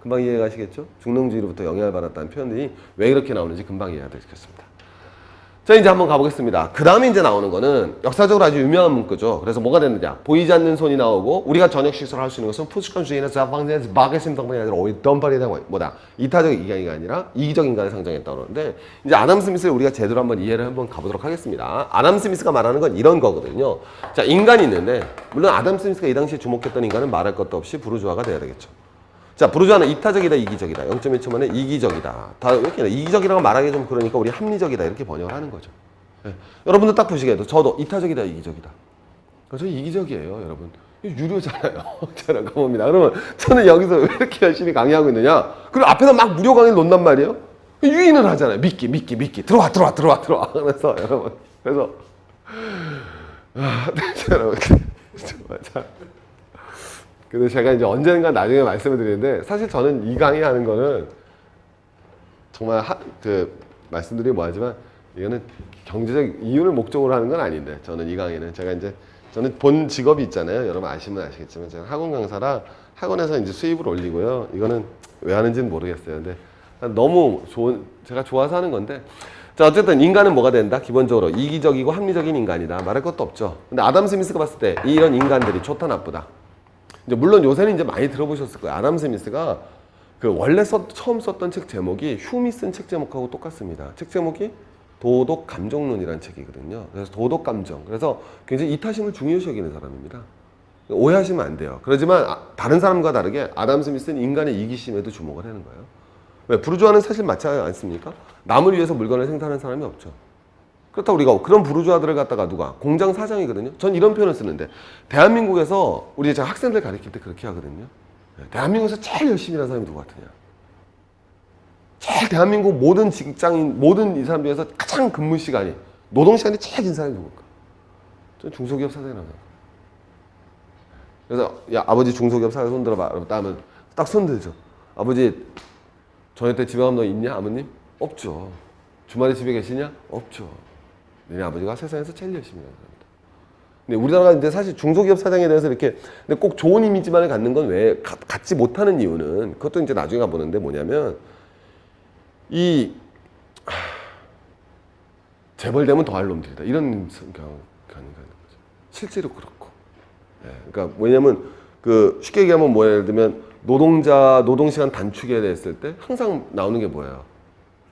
금방 이해가시겠죠? 중농주의로부터 영향을 받았다는 표현들이 왜 이렇게 나오는지 금방 이해가 되겠습니다. 자, 이제 한번 가보겠습니다. 그 다음에 이제 나오는 거는 역사적으로 아주 유명한 문구죠. 그래서 뭐가 됐느냐? 보이지 않는 손이 나오고, 우리가 저녁 식사를 할 수 있는 것은 푸시컨주의나 자방제에서 마게심 성분이 아니라 오히려 덤바리다 뭐다? 이타적 인간이 아니라 이기적 인간을 상정했다고 그러는데, 이제 아담 스미스를 우리가 제대로 한번 이해를 한번 가보도록 하겠습니다. 아담 스미스가 말하는 건 이런 거거든요. 자, 인간이 있는데, 물론 아담 스미스가 이 당시에 주목했던 인간은 말할 것도 없이 부르주아가 돼야 되겠죠. 자, 부르주아는 이타적이다, 이기적이다. 0.1초 만에 이기적이다. 다 이렇게 이기적이라고 말하기 좀 그러니까 우리 합리적이다 이렇게 번역을 하는 거죠. 네. 여러분들 딱 보시게도 저도 이타적이다, 이기적이다. 저 이기적이에요, 여러분. 유료잖아요. 저랑 봅니다. 그러면 저는 여기서 왜 이렇게 열심히 강의하고 있느냐? 그리고 앞에서 막 무료 강의를 놓는단 말이에요. 유인을 하잖아요. 믿기. 들어와. 그래서 여러분, 그래서 여러분. 맞아. 근데 제가 이제 언젠가 나중에 말씀을 드리는데, 사실 저는 이 강의 하는 거는 정말 말씀드리기 뭐하지만, 이거는 경제적 이윤을 목적으로 하는 건 아닌데, 저는 이 강의는 저는 본 직업이 있잖아요. 여러분 아시면 아시겠지만, 제가 학원 강사라 학원에서 이제 수입을 올리고요. 이거는 왜 하는지는 모르겠어요. 근데 너무 제가 좋아서 하는 건데, 자, 어쨌든 인간은 뭐가 된다? 기본적으로 이기적이고 합리적인 인간이다. 말할 것도 없죠. 근데 아담 스미스가 봤을 때 이런 인간들이 좋다 나쁘다. 이제 물론 요새는 이제 많이 들어보셨을 거예요. 아담 스미스가 원래 처음 썼던 책 제목이 휴미 쓴 책 제목하고 똑같습니다. 책 제목이 도덕 감정론이라는 책이거든요. 그래서 도덕 감정. 그래서 굉장히 이타심을 중요시 여기는 사람입니다. 오해하시면 안 돼요. 그렇지만 다른 사람과 다르게 아담 스미스는 인간의 이기심에도 주목을 하는 거예요. 왜? 부르주아는 사실 맞지 않습니까? 남을 위해서 물건을 생산하는 사람이 없죠. 그렇다고 우리가 그런 부르주아들을 갖다가 누가 공장 사장이거든요. 전 이런 표현을 쓰는데, 대한민국에서 우리 제가 학생들 가르칠 때 그렇게 하거든요. 대한민국에서 제일 열심히 하는 사람이 누구 같으냐? 제일 대한민국 모든 직장인, 모든 이 사람 중에서 가장 근무 시간이, 노동 시간이 제일 긴 사람이 누굴까? 저는 중소기업 사장이라고 생각해요. 그래서 야, 아버지 중소기업 사장 손 들어봐. 하면 딱 손 들죠. 아버지 저녁 때 집에 가면 너 있냐? 아버님? 없죠. 주말에 집에 계시냐? 없죠. 너네 아버지가 세상에서 제일 열심히 하는 사람이다. 근데 우리나라가 근데 사실 중소기업 사장에 대해서 이렇게 근데 꼭 좋은 이미지만을 갖는 건 왜 갖지 못하는 이유는, 그것도 이제 나중에 가보는데 뭐냐면, 재벌되면 더할 놈들이다. 이런 경향이 가는 거죠. 실제로 그렇고. 그러니까 뭐냐면 쉽게 얘기하면 예를 들면 노동시간 단축에 대했을 때 항상 나오는 게 뭐예요?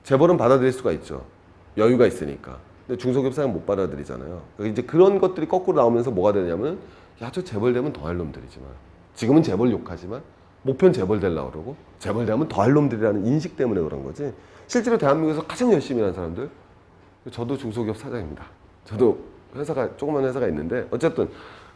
재벌은 받아들일 수가 있죠. 여유가 있으니까. 근데 중소기업 사장은 못 받아들이잖아요. 그러니까 이제 그런 것들이 거꾸로 나오면서 뭐가 되냐면, 야, 저 재벌 되면 더할 놈들이지만, 지금은 재벌 욕하지만 목표는 재벌 되려고 그러고, 재벌 되면 더할 놈들이라는 인식 때문에 그런 거지. 실제로 대한민국에서 가장 열심히 하는 사람들, 저도 중소기업 사장입니다. 저도 조그만 회사가 있는데, 어쨌든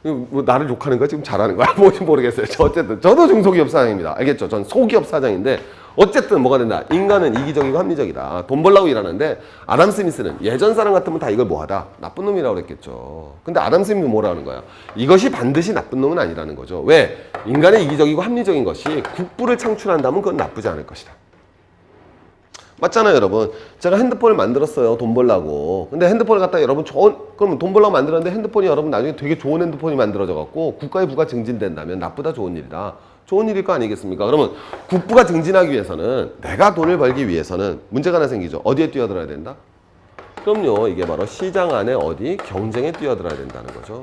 뭐 나를 욕하는 거야? 지금 잘하는 거야? 뭔지 모르겠어요. 어쨌든 저도 중소기업 사장입니다. 알겠죠? 전 소기업 사장인데, 어쨌든 뭐가 된다? 인간은 이기적이고 합리적이다. 돈 벌려고 일하는데, 아담 스미스는 예전 사람 같으면 다 이걸 뭐하다? 나쁜 놈이라고 그랬겠죠. 근데 아담 스미스는 뭐라는 거야? 이것이 반드시 나쁜 놈은 아니라는 거죠. 왜? 인간의 이기적이고 합리적인 것이 국부를 창출한다면 그건 나쁘지 않을 것이다. 맞잖아요, 여러분. 제가 핸드폰을 만들었어요, 돈 벌려고. 근데 핸드폰을 갖다가 여러분 그러면 돈 벌려고 만들었는데 핸드폰이 여러분 나중에 되게 좋은 핸드폰이 만들어져갖고 국가의 부가 증진된다면 나쁘다, 좋은 일이다? 좋은 일일 거 아니겠습니까? 그러면 국부가 증진하기 위해서는, 내가 돈을 벌기 위해서는 문제가 하나 생기죠. 어디에 뛰어들어야 된다? 그럼요, 이게 바로 시장 안에 경쟁에 뛰어들어야 된다는 거죠.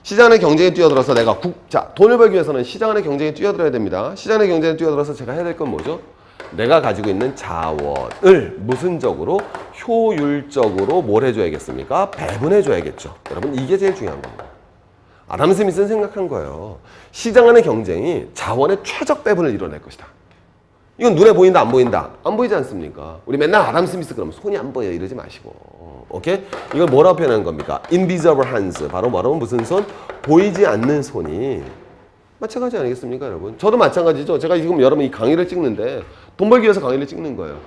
시장 안의 경쟁에 뛰어들어서 내가 돈을 벌기 위해서는 시장 안의 경쟁에 뛰어들어야 됩니다. 시장 안의 경쟁에 뛰어들어서 제가 해야 될 건 뭐죠? 내가 가지고 있는 자원을 무슨적으로, 효율적으로 뭘 해줘야겠습니까? 배분해줘야겠죠. 여러분, 이게 제일 중요한 겁니다. 아담 스미스는 생각한 거예요. 시장 안의 경쟁이 자원의 최적 배분을 이뤄낼 것이다. 이건 눈에 보인다, 안 보인다? 안 보이지 않습니까? 우리 맨날 아담 스미스 그러면 손이 안 보여 이러지 마시고, 오케이? 이걸 뭐라고 표현하는 겁니까? Invisible hands. 바로 말하면 무슨 손? 보이지 않는 손이. 마찬가지 아니겠습니까, 여러분? 저도 마찬가지죠. 제가 지금 여러분 이 강의를 찍는데 돈 벌기 위해서 강의를 찍는 거예요.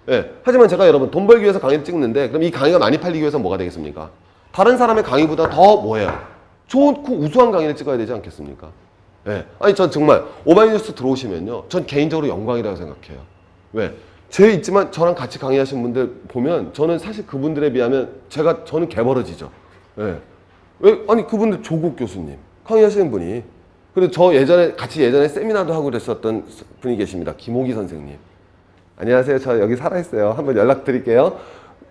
예. 하지만 제가 여러분 돈 벌기 위해서 강의를 찍는데, 그럼 이 강의가 많이 팔리기 위해서 뭐가 되겠습니까? 다른 사람의 강의보다 더 뭐예요? 좋고 우수한 강의를 찍어야 되지 않겠습니까? 예. 아니, 전 정말 오마이뉴스 들어오시면요, 전 개인적으로 영광이라고 생각해요. 왜? 있지만 저랑 같이 강의하신 분들 보면 저는 사실 그분들에 비하면 저는 개버러지죠. 예. 왜? 아니, 그분들 조국 교수님 강의하시는 분이, 그리고 저 예전에 세미나도 하고 그랬었던 분이 계십니다. 김호기 선생님. 안녕하세요. 저 여기 살아있어요. 한번 연락드릴게요.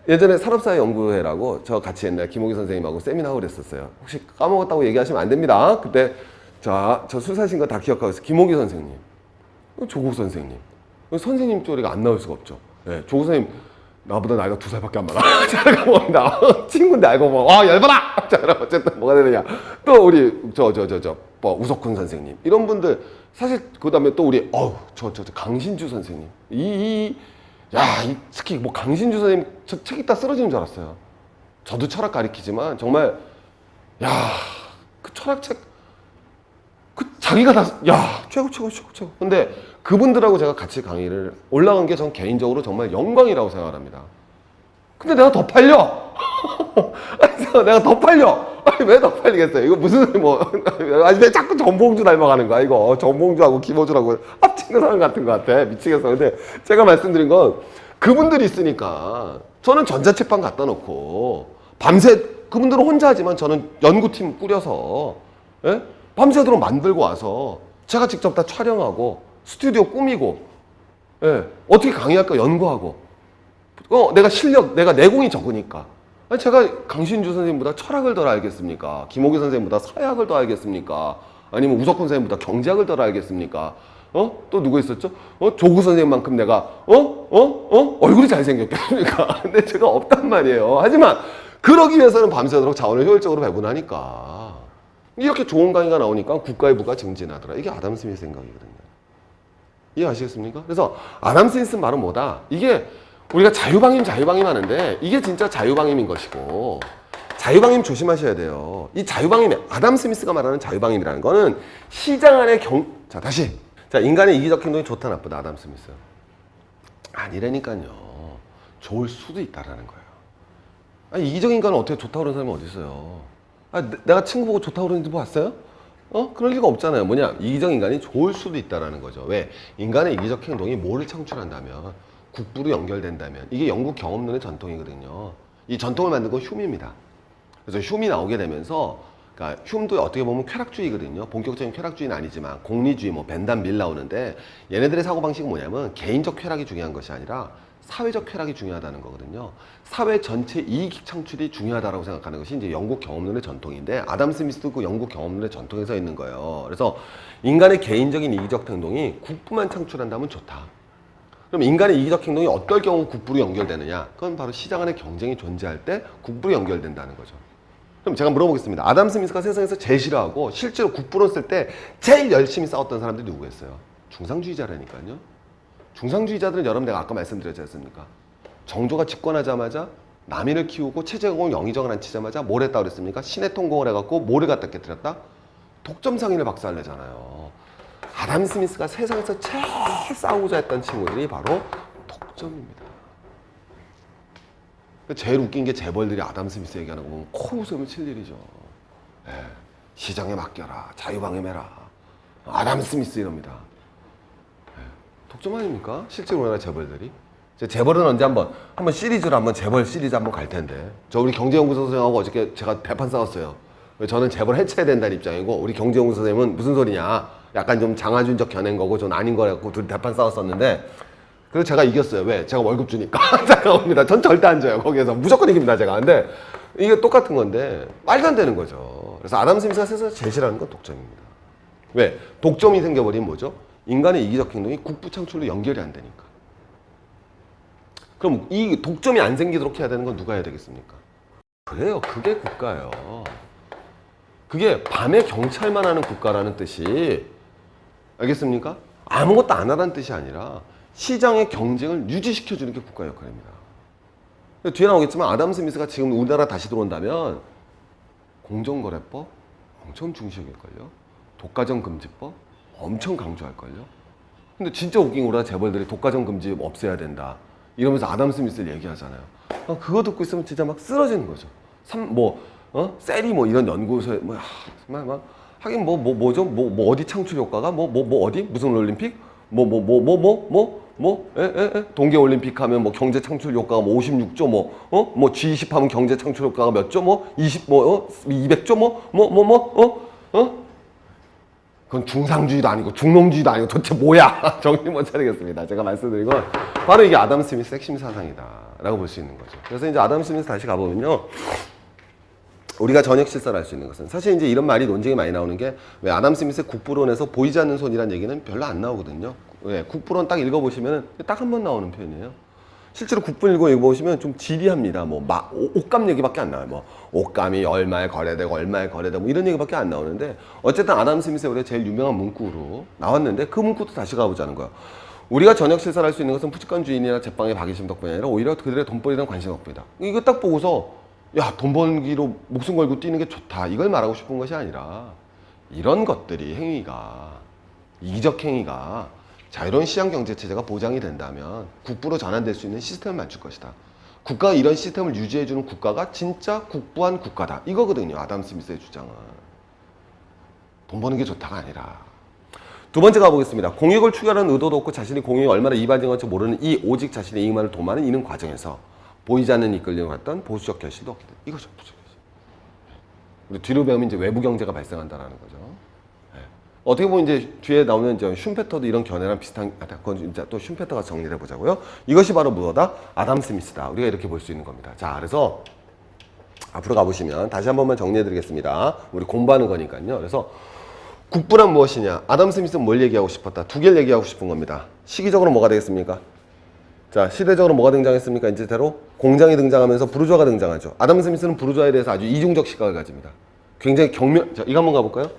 예전에 산업사회연구회라고 저 같이 옛날 김호기 선생님하고 세미나 하고 그랬었어요. 혹시 까먹었다고 얘기하시면 안 됩니다. 그때 저 술 사신 거 다 기억하고 있어요. 김호기 선생님, 조국 선생님. 선생님 소리가 안 나올 수가 없죠. 네, 조국 선생님 나보다 나이가 2살밖에 안 많아. 자, 봅니다. 친구인데 알고 보면 열받아. 자, 그럼 어쨌든 뭐가 되느냐. 또 우리 우석훈 선생님, 이런 분들, 사실 그다음에 또 우리 강신주 선생님. 특히 뭐 강신주 선생님 저 책 읽다 쓰러지는 줄 알았어요. 저도 철학 가리키지만 정말 그 철학책 자기가 다 최고. 근데 그분들하고 제가 같이 강의를 올라간 게 전 개인적으로 정말 영광이라고 생각합니다. 근데 내가 더 팔려. 내가 더 팔려. 아니 왜 더 팔리겠어요? 이거 무슨 뭐 아니 왜 자꾸 전봉주 닮아가는 거야 이거. 전봉주하고 김호주라고 합친 거 같은 거 같아. 미치겠어. 근데 제가 말씀드린 건 그분들이 있으니까 저는 전자책방 갖다 놓고 밤새 그분들은 혼자 하지만 저는 연구팀 꾸려서 예? 밤새도록 만들고 와서 제가 직접 다 촬영하고 스튜디오 꾸미고 예. 어떻게 강의할까 연구하고 내가 실력 내가 내공이 적으니까 아니, 제가 강신주 선생님보다 철학을 덜 알겠습니까? 김호기 선생님보다 사회학을 더 알겠습니까? 아니면 우석훈 선생님보다 경제학을 덜 알겠습니까? 또 누구 있었죠? 조구 선생님만큼 내가 얼굴이 잘생겼겠습니까? 근데 제가 없단 말이에요. 하지만 그러기 위해서는 밤새도록 자원을 효율적으로 배분하니까 이렇게 좋은 강의가 나오니까 국가의 부가 증진하더라. 이게 아담 스미스 생각이거든요. 이해하시겠습니까? 그래서 아담 스미스 말은 뭐다? 이게 우리가 자유방임 하는데 이게 진짜 자유방임인 것이고 자유방임 조심하셔야 돼요. 이 자유방임, 아담 스미스가 말하는 자유방임이라는 거는 시장 안의 자 다시 자 인간의 이기적 행동이 좋다 나쁘다 아담 스미스 아니라니까요. 좋을 수도 있다라는 거예요. 아니, 이기적 인간은 어떻게 좋다고 그러는 사람이 어디 있어요? 내가 친구 보고 좋다고 그러는지 뭐 봤어요? 그럴 리가 없잖아요. 뭐냐? 이기적 인간이 좋을 수도 있다라는 거죠. 왜? 인간의 이기적 행동이 뭐를 창출한다면 국부로 연결된다면 이게 영국 경험론의 전통이거든요. 이 전통을 만든 건 휴미입니다. 그래서 휴미 나오게 되면서 그러니까 휴미도 어떻게 보면 쾌락주의거든요. 본격적인 쾌락주의는 아니지만 공리주의, 뭐 벤담 밀 나오는데 얘네들의 사고방식은 뭐냐면 개인적 쾌락이 중요한 것이 아니라 사회적 쾌락이 중요하다는 거거든요. 사회 전체 이익 창출이 중요하다고 생각하는 것이 이제 영국 경험론의 전통인데 아담 스미스도 그 영국 경험론의 전통에서 있는 거예요. 그래서 인간의 개인적인 이기적 행동이 국부만 창출한다면 좋다. 그럼 인간의 이기적 행동이 어떨 경우 국부로 연결되느냐? 그건 바로 시장 안에 경쟁이 존재할 때 국부로 연결된다는 거죠. 그럼 제가 물어보겠습니다. 아담 스미스가 세상에서 제일 싫어하고 실제로 국부론 쓸 때 제일 열심히 싸웠던 사람들이 누구였어요? 중상주의자라니까요. 중상주의자들은 여러분 내가 아까 말씀드렸지 않습니까? 정조가 집권하자마자 남인을 키우고 체제공을 영의정을 안 치자마자 뭘 했다고 그랬습니까? 신의 통공을 해갖고 뭐를 갖다 깨뜨렸다? 독점상인을 박살내잖아요. 아담 스미스가 세상에서 제일 싸우고자 했던 친구들이 바로 독점입니다. 제일 웃긴 게 재벌들이 아담 스미스 얘기하는 거 보면 코웃음을 칠 일이죠. 시장에 맡겨라. 자유방임해라. 아담 스미스 이럽니다. 독점 아닙니까? 실제로 우리나라 재벌들이. 재벌은 언제 한번 시리즈로 한번 재벌 시리즈 한번 갈 텐데. 저 우리 경제연구소 선생님하고 어저께 제가 대판 싸웠어요. 저는 재벌 해체해야 된다는 입장이고 우리 경제연구소 선생님은 무슨 소리냐. 약간 좀 장하준적 겨낸 거고 전 아닌 거라고 둘이 대판 싸웠었는데 그래서 제가 이겼어요. 왜? 제가 월급 주니까. 잠깐만입니다. 전 절대 안 져요. 거기에서 무조건 이깁니다. 제가. 근데 이게 똑같은 건데 말도 안 되는 거죠. 그래서 아담 스미스가 세상에서 제일 싫어하는 건 독점입니다. 왜? 독점이 생겨버리면 뭐죠? 인간의 이기적 행동이 국부 창출로 연결이 안 되니까. 그럼 이 독점이 안 생기도록 해야 되는 건 누가 해야 되겠습니까? 그래요. 그게 국가예요. 그게 밤에 경찰만 하는 국가라는 뜻이 알겠습니까? 아무것도 안 하라는 뜻이 아니라 시장의 경쟁을 유지시켜주는 게 국가 역할입니다. 뒤에 나오겠지만 아담 스미스가 지금 우리나라 다시 들어온다면 공정거래법 엄청 중시하겠걸요. 독과점금지법 엄청 강조할걸요. 근데 진짜 웃긴 우리나라 재벌들이 독과점금지 없애야 된다 이러면서 아담 스미스를 얘기하잖아요. 그거 듣고 있으면 진짜 막 쓰러지는 거죠. 셀이 뭐 이런 연구소에 정말 막 하긴 뭐죠? 어디 창출 효과가 어디 무슨 올림픽 동계 올림픽 하면 뭐 경제 창출 효과가 56조 G20 하면 경제 창출 효과가 몇 조 200조 그건 중상주의도 아니고 중농주의도 아니고 도대체 뭐야? 정신 못 차리겠습니다. 제가 말씀드린 건 바로 이게 아담 스미스 핵심 사상이다라고 볼 수 있는 거죠. 그래서 이제 아담 스미스 다시 가보면요. 우리가 저녁 실사를 할 수 있는 것은 사실 이제 이런 말이 논쟁이 많이 나오는 게 왜 아담 스미스의 국부론에서 보이지 않는 손이라는 얘기는 별로 안 나오거든요. 왜? 국부론 딱 읽어보시면 딱 한 번 나오는 표현이에요. 실제로 국부 읽어보시면 좀 지리합니다. 옷감 얘기밖에 안 나와요. 옷감이 얼마에 거래되고 얼마에 거래되고 이런 얘기밖에 안 나오는데 어쨌든 아담 스미스의 우리가 제일 유명한 문구로 나왔는데 그 문구도 다시 가보자는 거예요. 우리가 저녁 실사를 할 수 있는 것은 푸치권 주인이나 제빵의 박이심 덕분이 아니라 오히려 그들의 돈벌이랑 관심 덕분이다. 이거 딱 보고서 야, 돈 벌기로 목숨 걸고 뛰는 게 좋다. 이걸 말하고 싶은 것이 아니라 이런 것들이 행위가 이기적 행위가 자유로운 시장 경제 체제가 보장이 된다면 국부로 전환될 수 있는 시스템을 맞출 것이다. 국가가 이런 시스템을 유지해주는 국가가 진짜 국부한 국가다. 이거거든요. 아담 스미스의 주장은. 돈 버는 게 좋다가 아니라. 두 번째 가보겠습니다. 공익을 추구하는 의도도 없고 자신이 공익이 얼마나 이반적인 건지 모르는 이 오직 자신의 이익만을 도모하는 이는 과정에서 보이지 않는 이끌림을 갖던 보수적 결실도 없기 때문에 이거죠. 보수적 결실. 우리 뒤로 배우면 이제 외부 경제가 발생한다는 거죠. 네. 어떻게 보면 이제 뒤에 나오는 이제 슌페터도 이런 견해랑 비슷한, 그건 이제 또 슌페터가 정리를 해보자고요. 이것이 바로 무엇이다? 아담 스미스다. 우리가 이렇게 볼 수 있는 겁니다. 자, 그래서 앞으로 가보시면 다시 한 번만 정리해드리겠습니다. 우리 공부하는 거니까요. 그래서 국부란 무엇이냐? 아담 스미스는 뭘 얘기하고 싶었다? 두 개를 얘기하고 싶은 겁니다. 시기적으로 뭐가 되겠습니까? 자, 시대적으로 뭐가 등장했습니까? 이제대로 공장이 등장하면서 부르주아가 등장하죠. 아담 스미스는 부르주아에 대해서 아주 이중적 시각을 가집니다. 굉장히 자, 이거 한번 가볼까요?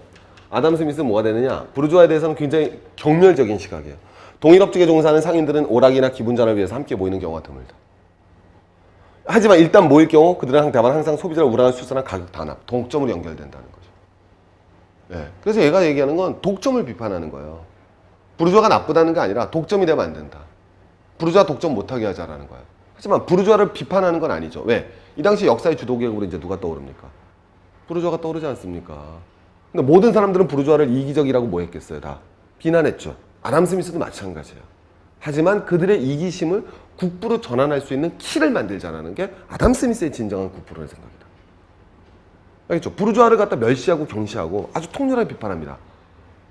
아담 스미스는 뭐가 되느냐? 부르주아에 대해서는 굉장히 경멸적인 시각이에요. 동일업직에 종사하는 상인들은 오락이나 기분전환을 위해서 함께 모이는 경우가 드물다. 하지만 일단 모일 경우 그들은 다만 항상 소비자를 우량한 수수나 가격 단합, 동점으로 연결된다는 거죠. 예. 그래서 얘가 얘기하는 건 독점을 비판하는 거예요. 부르주아가 나쁘다는 게 아니라 독점이 되면 안 된다. 부르주아 독점 못하게 하자라는 거예요. 하지만 부르주아를 비판하는 건 아니죠. 왜? 이 당시 역사의 주도계급으로 이제 누가 떠오릅니까? 부르주아가 떠오르지 않습니까? 근데 모든 사람들은 부르주아를 이기적이라고 뭐 했겠어요? 다 비난했죠. 아담 스미스도 마찬가지예요. 하지만 그들의 이기심을 국부로 전환할 수 있는 키를 만들자라는 게 아담 스미스의 진정한 국부론의 생각이다. 알겠죠? 부르주아를 갖다 멸시하고 경시하고 아주 통렬하게 비판합니다.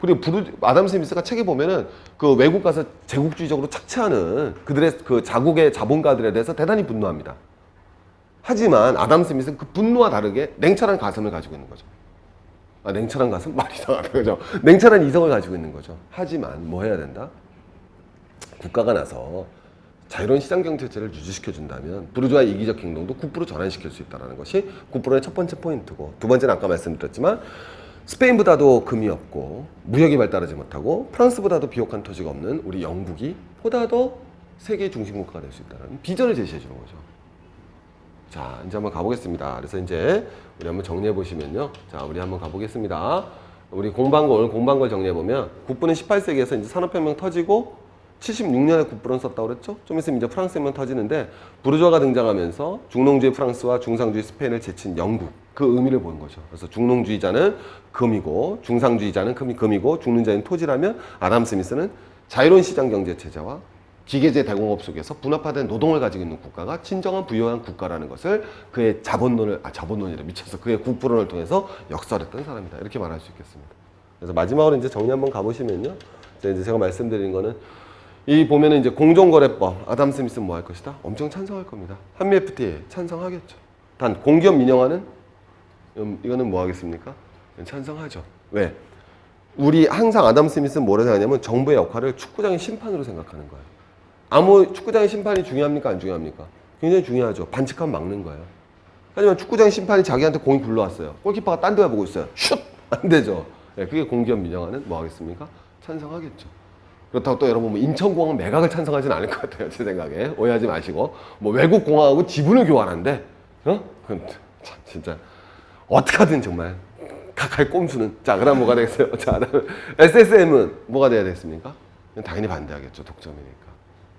그리고 아담 스미스가 책에 보면은 그 외국 가서 제국주의적으로 착취하는 그들의 그 자국의 자본가들에 대해서 대단히 분노합니다. 하지만 아담 스미스는 그 분노와 다르게 냉철한 가슴을 가지고 있는 거죠. 아, 냉철한 가슴? 말이 이상하다. 그죠? 냉철한 이성을 가지고 있는 거죠. 하지만 뭐 해야 된다? 국가가 나서 자유로운 시장 경제체를 유지시켜준다면 부르주아의 이기적 행동도 국부로 전환시킬 수 있다는 것이 국부론의 첫 번째 포인트고, 두 번째는 아까 말씀드렸지만 스페인보다도 금이 없고 무역이 발달하지 못하고 프랑스보다도 비옥한 토지가 없는 우리 영국이 보다 더 세계 중심 국가가 될 수 있다는 비전을 제시해 주는 거죠. 자, 이제 한번 가보겠습니다. 그래서 이제 우리 한번 정리해 보시면요. 자, 우리 한번 가보겠습니다. 우리 공방걸, 오늘 공방걸 정리해 보면 국부는 18세기에서 이제 산업혁명 터지고 76년에 국부론 썼다고 그랬죠? 좀 있으면 이제 프랑스 혁명 터지는데 부르주아가 등장하면서 중농주의 프랑스와 중상주의 스페인을 제친 영국, 그 의미를 보는 거죠. 그래서 중농주의자는 금이고 중상주의자는 금이고 죽는 자는 토지라면 아담 스미스는 자유로운 시장 경제 체제와 기계제 대공업 속에서 분업화된 노동을 가지고 있는 국가가 진정한 부유한 국가라는 것을 그의 자본론이라 미쳐서 그의 국부론을 통해서 역설했던 사람이다. 이렇게 말할 수 있겠습니다. 그래서 마지막으로 이제 정리 한번 가보시면요. 이제 제가 말씀드린 거는 이 보면은 이제 공정거래법, 아담 스미스는 뭐 할 것이다? 엄청 찬성할 겁니다. 한미 FTA 찬성하겠죠. 단 공기업 민영화는 이거는 뭐 하겠습니까? 찬성하죠. 왜? 우리 항상 아담 스미스는 뭐라 생각하냐면 정부의 역할을 축구장의 심판으로 생각하는 거예요. 축구장의 심판이 중요합니까? 안 중요합니까? 굉장히 중요하죠. 반칙하면 막는 거예요. 하지만 축구장의 심판이 자기한테 공이 굴러왔어요. 골키퍼가 딴 데 보고 있어요. 슛! 안 되죠. 네, 그게 공기업 민영화는 뭐 하겠습니까? 찬성하겠죠. 그렇다고 또 여러분 뭐 인천공항 매각을 찬성하지는 않을 것 같아요. 제 생각에. 오해하지 마시고. 뭐 외국 공항하고 지분을 교환한대. 그건 참 진짜 어떻게 하든 정말 각하의 꼼수는. 자, 그다음 뭐가 되겠어요? 자, SSM은 뭐가 돼야 되겠습니까? 당연히 반대하겠죠. 독점이니까.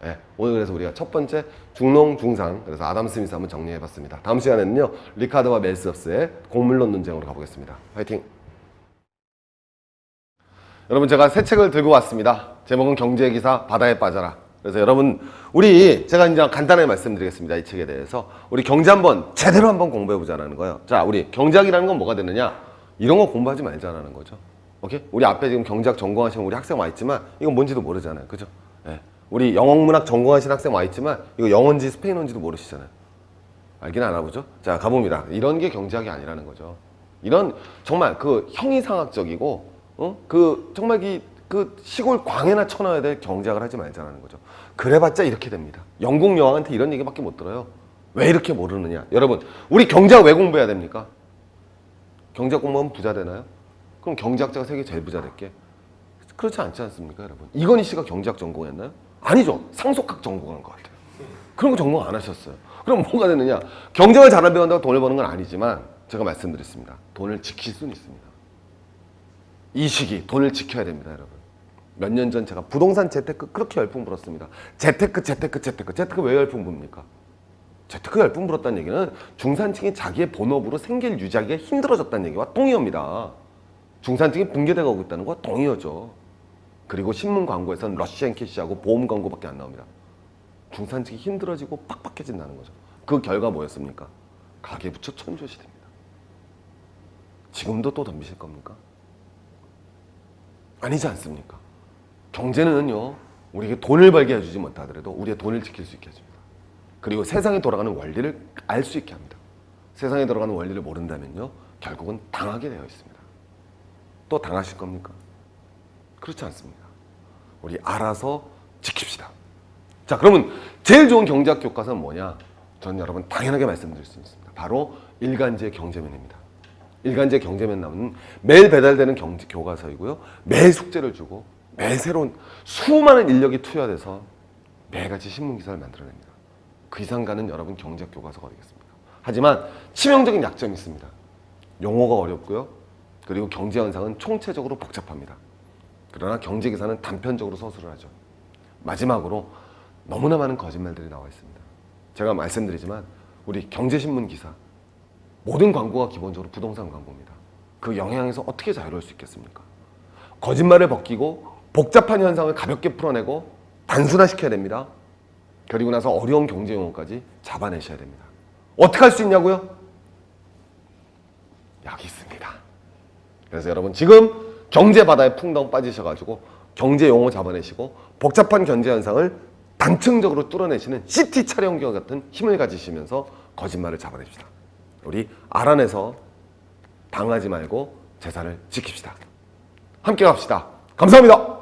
네, 오늘 그래서 우리가 첫 번째 중농, 중상, 그래서 아담 스미스 한번 정리해봤습니다. 다음 시간에는요, 리카드와 멜스업스의 곡물론 논쟁으로 가보겠습니다. 화이팅! 여러분, 제가 새 책을 들고 왔습니다. 제목은 경제기사 바다에 빠져라. 그래서 여러분, 제가 이제 간단하게 말씀드리겠습니다. 이 책에 대해서. 우리 경제 한번 제대로 한번 공부해보자는 거예요. 자, 우리 경제학이라는 건 뭐가 되느냐? 이런 거 공부하지 말자라는 거죠. 오케이? 우리 앞에 지금 경제학 전공하시는 우리 학생 와 있지만, 이건 뭔지도 모르잖아요. 그죠? 예. 우리 영어문학 전공하신 학생 와 있지만, 이거 영어인지 스페인어인지도 모르시잖아요. 알긴 아나 보죠? 자, 가봅니다. 이런 게 경제학이 아니라는 거죠. 이런, 정말 그 형이상학적이고, 정말 그 시골 광에나 쳐넣어야 될 경제학을 하지 말자는 거죠. 그래봤자 이렇게 됩니다. 영국 여왕한테 이런 얘기밖에 못 들어요. 왜 이렇게 모르느냐? 여러분, 우리 경제학 왜 공부해야 됩니까? 경제학 공부하면 부자 되나요? 그럼 경제학자가 세계 제일 부자 될게? 그렇지 않지 않습니까, 여러분? 이건희 씨가 경제학 전공했나요? 아니죠. 상속학 전공한 것 같아요. 그런 거 전공 안 하셨어요. 그럼 뭐가 되느냐? 경제를 잘 배운다고 돈을 버는 건 아니지만 제가 말씀드렸습니다. 돈을 지킬 수는 있습니다. 이 시기 돈을 지켜야 됩니다, 여러분. 몇 년 전 제가 부동산 재테크 그렇게 열풍 불었습니다. 재테크 왜 열풍 붑니까? 재테크 열풍 불었다는 얘기는 중산층이 자기의 본업으로 생계를 유지하기가 힘들어졌다는 얘기와 동의어입니다. 중산층이 붕괴돼 가고 있다는 것과 동의어죠. 그리고 신문 광고에서는 러시안 캐시하고 보험 광고밖에 안 나옵니다. 중산층이 힘들어지고 빡빡해진다는 거죠. 그 결과 뭐였습니까? 가계부채 천조시대입니다. 지금도 또 덤비실 겁니까? 아니지 않습니까? 경제는요, 우리에게 돈을 벌게 해주지 못하더라도 우리의 돈을 지킬 수 있게 해줍니다. 그리고 세상에 돌아가는 원리를 알 수 있게 합니다. 세상에 돌아가는 원리를 모른다면요, 결국은 당하게 되어 있습니다. 또 당하실 겁니까? 그렇지 않습니다. 우리 알아서 지킵시다. 자, 그러면 제일 좋은 경제학 교과서는 뭐냐? 저는 여러분 당연하게 말씀드릴 수 있습니다. 바로 일간지의 경제면입니다. 일간지의 경제면 나오는 매일 배달되는 경제 교과서이고요. 매일 숙제를 주고 매일 새로운 수많은 인력이 투여돼서 매일같이 신문기사를 만들어냅니다. 그 이상 가는 여러분 경제학 교과서가 되겠습니다. 하지만 치명적인 약점이 있습니다. 용어가 어렵고요. 그리고 경제 현상은 총체적으로 복잡합니다. 그러나 경제기사는 단편적으로 서술을 하죠. 마지막으로 너무나 많은 거짓말들이 나와 있습니다. 제가 말씀드리지만 우리 경제신문 기사 모든 광고가 기본적으로 부동산 광고입니다. 그 영향에서 어떻게 자유로울 수 있겠습니까? 거짓말을 벗기고 복잡한 현상을 가볍게 풀어내고 단순화시켜야 됩니다. 그리고 나서 어려운 경제 용어까지 잡아내셔야 됩니다. 어떻게 할 수 있냐고요? 여기 있습니다. 그래서 여러분 지금 경제 바다에 풍덩 빠지셔가지고 경제 용어 잡아내시고 복잡한 경제 현상을 단층적으로 뚫어내시는 CT 촬영기와 같은 힘을 가지시면서 거짓말을 잡아냅시다. 우리 알아내서 당하지 말고 재산을 지킵시다. 함께 갑시다. 감사합니다.